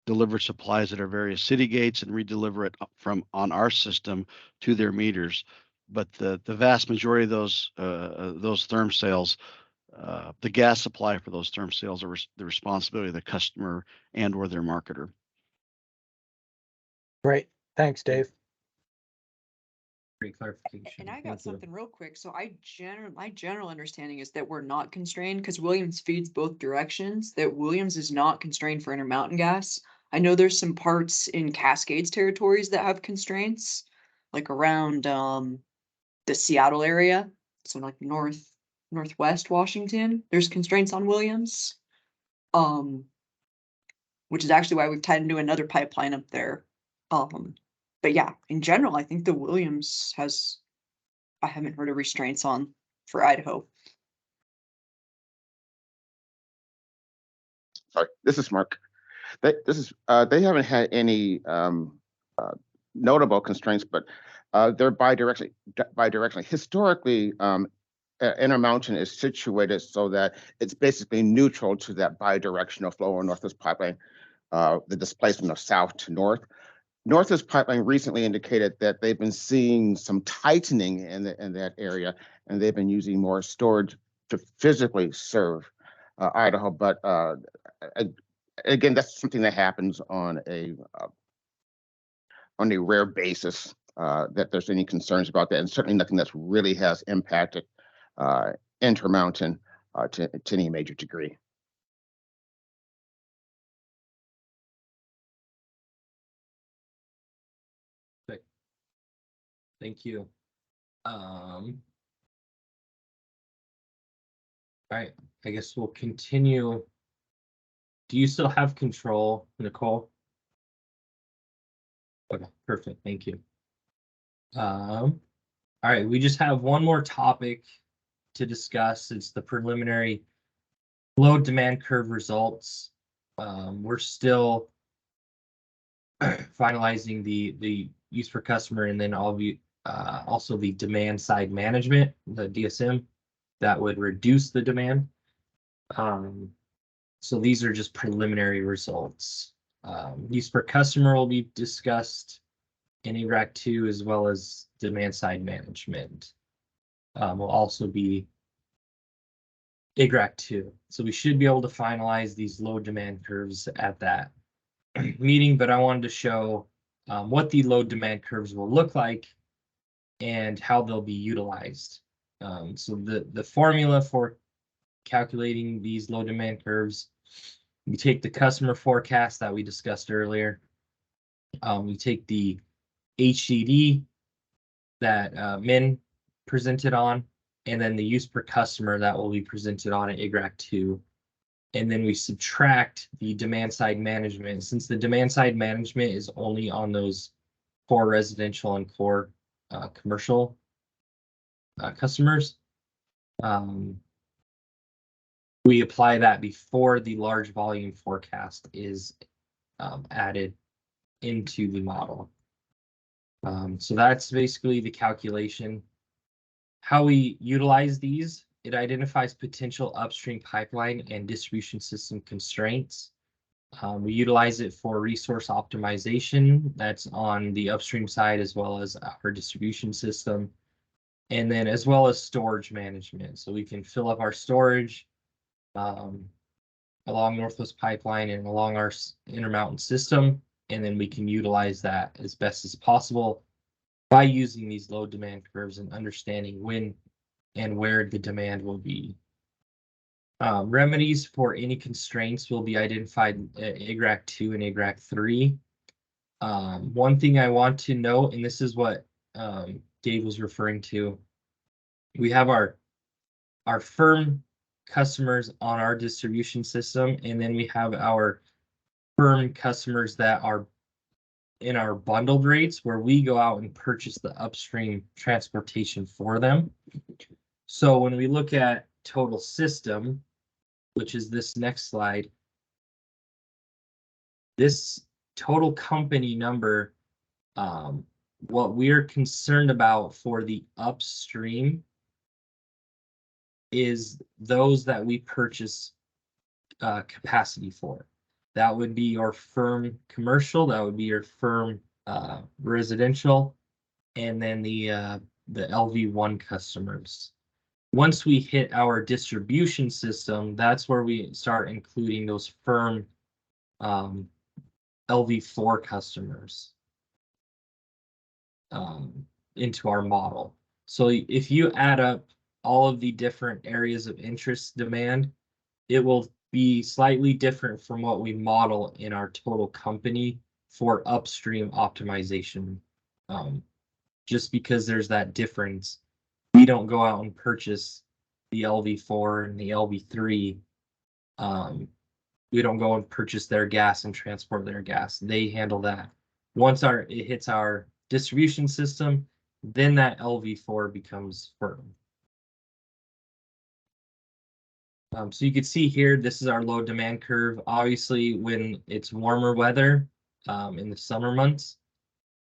delivered supplies at our various city gates and redeliver it from on our system to their meters. But the vast majority of those therm sales, the gas supply for those therm sales are the responsibility of the customer and or their marketer.
Great. Thanks, Dave.
Great clarification.
And I got something real quick. So my general understanding is that we're not constrained because Williams feeds both directions, that Williams is not constrained for Intermountain gas. I know there's some parts in Cascades territories that have constraints, like around the Seattle area. So like northwest Washington, there's constraints on Williams. Which is actually why we've tied into another pipeline up there. But yeah, in general, I think the Williams I haven't heard of restraints on for Idaho.
Sorry, this is Mark. They haven't had any notable constraints, but they're bidirectionally. Historically, Intermountain is situated so that it's basically neutral to that bidirectional flow on Northwest Pipeline, the displacement of south to north. Northwest Pipeline recently indicated that they've been seeing some tightening in that area, and they've been using more storage to physically serve Idaho. But again, that's something that happens on a rare basis. That there's any concerns about that, and certainly nothing that's really has impacted Intermountain to any major degree.
Thank you. All right, I guess we'll continue. Do you still have control, Nicole? Okay, perfect. Thank you. All right, we just have one more topic to discuss. It's the preliminary load demand curve results. We're still finalizing the use per customer, and then also the demand side management, the DSM, that would reduce the demand. So these are just preliminary results. Use per customer will be discussed in IGRAC 2, as well as demand side management will also be IGRAC 2. So we should be able to finalize these load demand curves at that meeting, but I wanted to show what the load demand curves will look like and how they'll be utilized. So the formula for calculating these load demand curves, we take the customer forecast that we discussed earlier. We take the HDD that Min presented on, and then the use per customer that will be presented on at IGRAC 2. And then we subtract the demand side management. Since the demand side management is only on those core residential and core commercial customers, we apply that before the large volume forecast is added into the model. So that's basically the calculation. How we utilize these, it identifies potential upstream pipeline and distribution system constraints. We utilize it for resource optimization. That's on the upstream side, as well as our distribution system. And then as well as storage management. So we can fill up our storage along Northwest Pipeline and along our Intermountain system. And then we can utilize that as best as possible by using these load demand curves and understanding when and where the demand will be. Remedies for any constraints will be identified at IGRAC 2 and IGRAC 3. One thing I want to note, and this is what Dave was referring to, we have our firm customers on our distribution system, and then we have our firm customers that are in our bundled rates, where we go out and purchase the upstream transportation for them. So when we look at total system, which is this next slide, this total company number, what we're concerned about for the upstream is those that we purchase capacity for. That would be your firm commercial, that would be your firm residential, and then the LV1 customers. Once we hit our distribution system, that's where we start including those firm LV4 customers into our model. So if you add up all of the different areas of interest demand, it will be slightly different from what we model in our total company for upstream optimization. Just because there's that difference, we don't go out and purchase the LV4 and the LV3. We don't go and purchase their gas and transport their gas. They handle that. Once it hits our distribution system, then that LV4 becomes firm. So you can see here, this is our load demand curve. Obviously, when it's warmer weather in the summer months,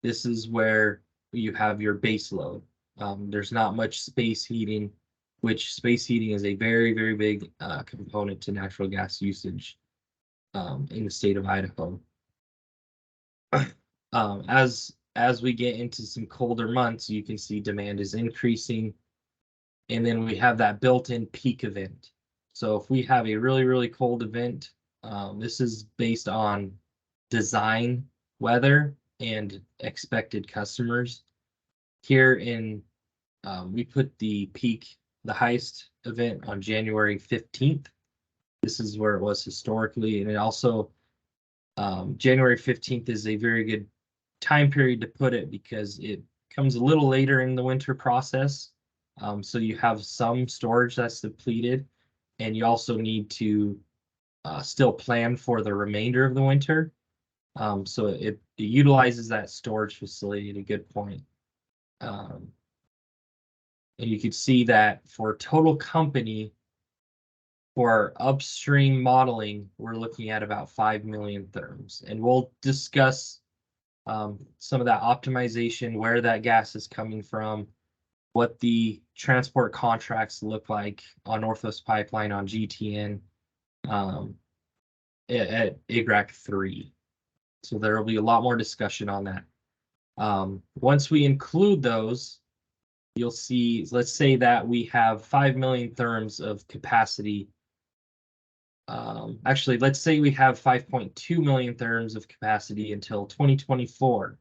this is where you have your base load. There's not much space heating which space heating is a very, very big component to natural gas usage in the state of Idaho. As we get into some colder months, you can see demand is increasing. And then we have that built-in peak event. So if we have a really, really cold event, this is based on design, weather, and expected customers. Here in, we put the peak, the highest event on January 15th. This is where it was historically. And it also, January 15th is a very good time period to put it because it comes a little later in the winter process. So you have some storage that's depleted, and you also need to still plan for the remainder of the winter. So it utilizes that storage facility at a good point. And you can see that for total company, for our upstream modeling, we're looking at about 5 million therms. And we'll discuss some of that optimization, where that gas is coming from, what the transport contracts look like on Northwest Pipeline, on GTN, at IGRAC 3. So there will be a lot more discussion on that. Once we include those, you'll see, let's say that we have 5 million therms of capacity. Actually, let's say we have 5.2 million therms of capacity until 2024.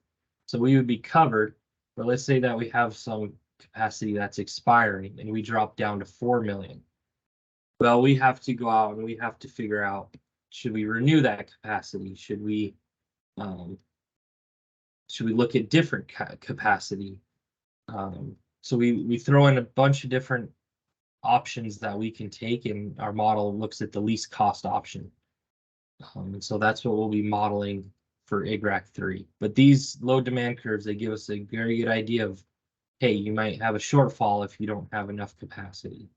So we would be covered, but let's say that we have some capacity that's expiring and we drop down to 4 million. Well, we have to go out and we have to figure out, should we renew that capacity? Should we look at different capacity? So we throw in a bunch of different options that we can take, and our model looks at the least cost option. And so that's what we'll be modeling for IGRAC 3. But these load demand curves, they give us a very good idea of, hey, you might have a shortfall if you don't have enough capacity.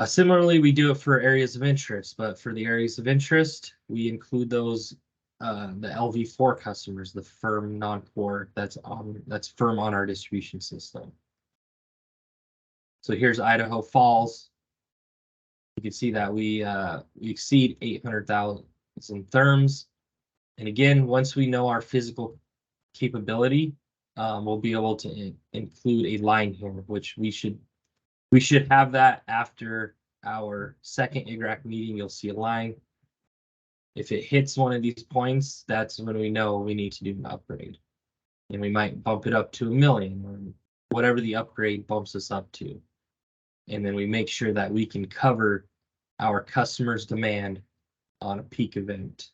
Similarly, we do it for areas of interest, but for the areas of interest, we include those the LV4 customers, the firm non-core that's firm on our distribution system. So here's Idaho Falls. You can see that we exceed 800,000 therms. And again, once we know our physical capability, we'll be able to include a line here, which we should have that after our second IGRAC meeting. You'll see a line. If it hits one of these points, that's when we know we need to do an upgrade. And we might bump it up to 1 million or whatever the upgrade bumps us up to. And then we make sure that we can cover our customers' demand on a peak event.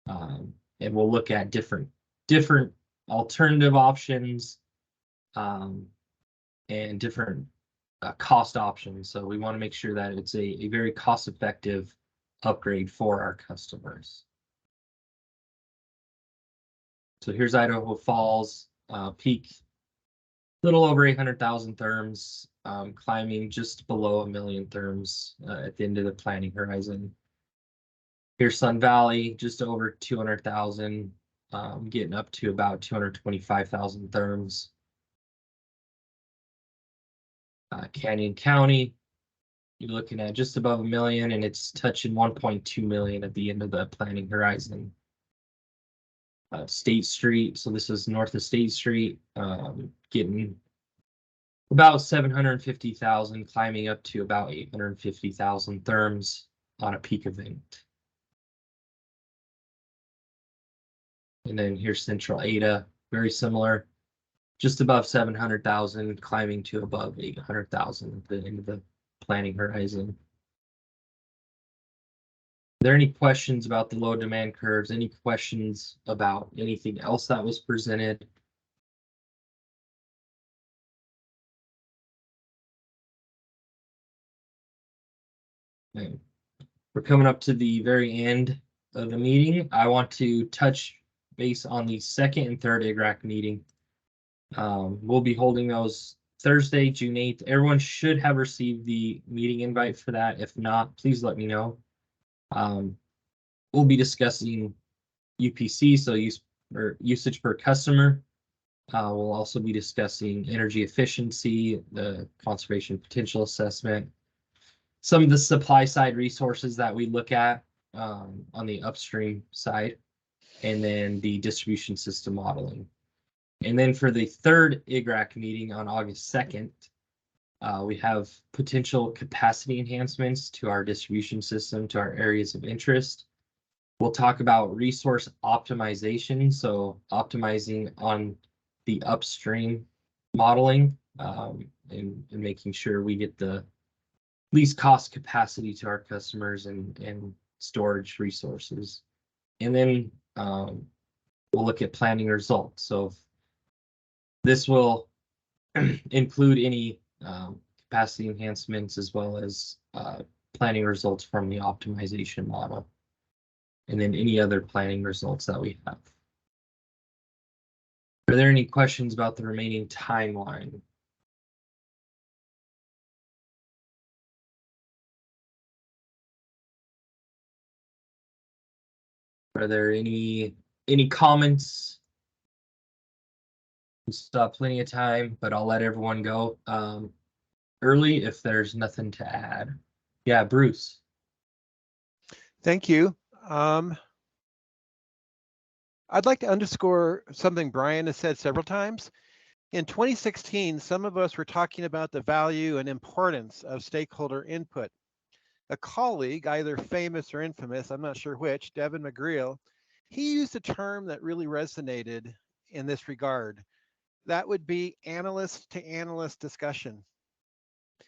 And we'll look at different alternative options and different cost options. So we want to make sure that it's a very cost-effective upgrade for our customers. So here's Idaho Falls, peak, little over 800,000 therms, climbing just below 1 million therms at the end of the planning horizon. Here's Sun Valley, just over 200,000, getting up to about 225,000 therms. Canyon County, you're looking at just above 1 million, and it's touching 1.2 million at the end of the planning horizon. State Street, so this is north of State Street, getting about 750,000, climbing up to about 850,000 therms on a peak event. And then here's Central Ada, very similar, just above 700,000, climbing to above 800,000 at the end of the planning horizon. Are there any questions about the load demand curves? Any questions about anything else that was presented? Okay. We're coming up to the very end of the meeting. I want to touch base on the second and third IGRAC meeting. We'll be holding those Thursday, June 8th. Everyone should have received the meeting invite for that. If not, please let me know. We'll be discussing UPC, so usage per customer. We'll also be discussing energy efficiency, the conservation potential assessment, some of the supply side resources that we look at on the upstream side, and then the distribution system modeling. And then for the third IGRAC meeting on August 2nd, we have potential capacity enhancements to our distribution system, to our areas of interest. We'll talk about resource optimization, so optimizing on the upstream modeling and making sure we get the least cost capacity to our customers and storage resources. And then we'll look at planning results. So this will include any capacity enhancements as well as planning results from the optimization model, and then any other planning results that we have. Are there any questions about the remaining timeline? Are there any comments? We still have plenty of time, but I'll let everyone go early if there's nothing to add. Yeah, Bruce.
Thank you. I'd like to underscore something Brian has said several times. In 2016, some of us were talking about the value and importance of stakeholder input. A colleague, either famous or infamous, I'm not sure which, Devin McGreal, he used a term that really resonated in this regard. That would be analyst to analyst discussion.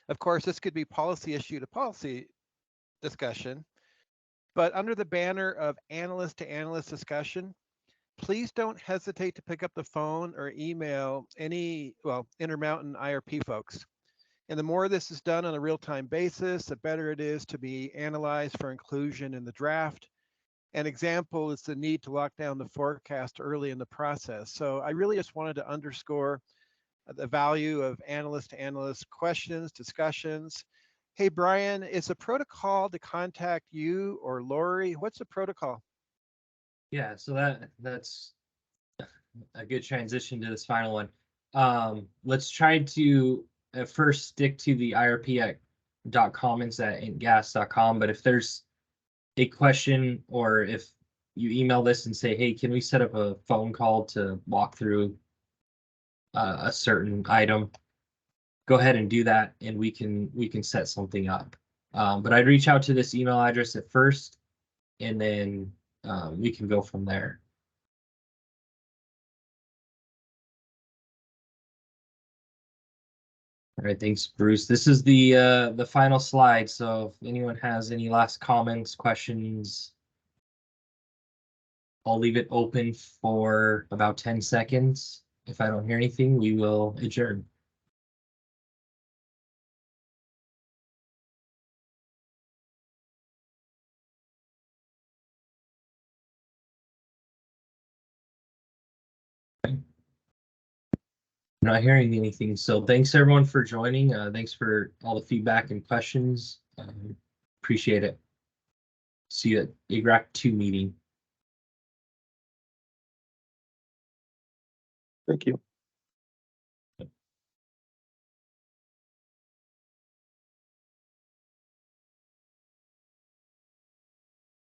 Of course, this could be policy issue to policy discussion, but under the banner of analyst to analyst discussion, please don't hesitate to pick up the phone or email any, Intermountain IRP folks. And the more this is done on a real-time basis, the better it is to be analyzed for inclusion in the draft. An example is the need to lock down the forecast early in the process. So I really just wanted to underscore the value of analyst to analyst questions, discussions. Hey, Brian, is the protocol to contact you or Lori? What's the protocol?
Yeah, so that's a good transition to this final one. Let's try to at first stick to the IRP.comments@intgas.com, but if there's a question or if you email this and say, hey, can we set up a phone call to walk through a certain item, go ahead and do that and we can set something up. But I'd reach out to this email address at first and then we can go from there. All right, thanks, Bruce. This is the final slide. So if anyone has any last comments, questions, I'll leave it open for about 10 seconds. If I don't hear anything, we will adjourn. Not hearing anything, so thanks everyone for joining. Thanks for all the feedback and questions. Appreciate it. See you at IGRAC 2 meeting.
Thank you.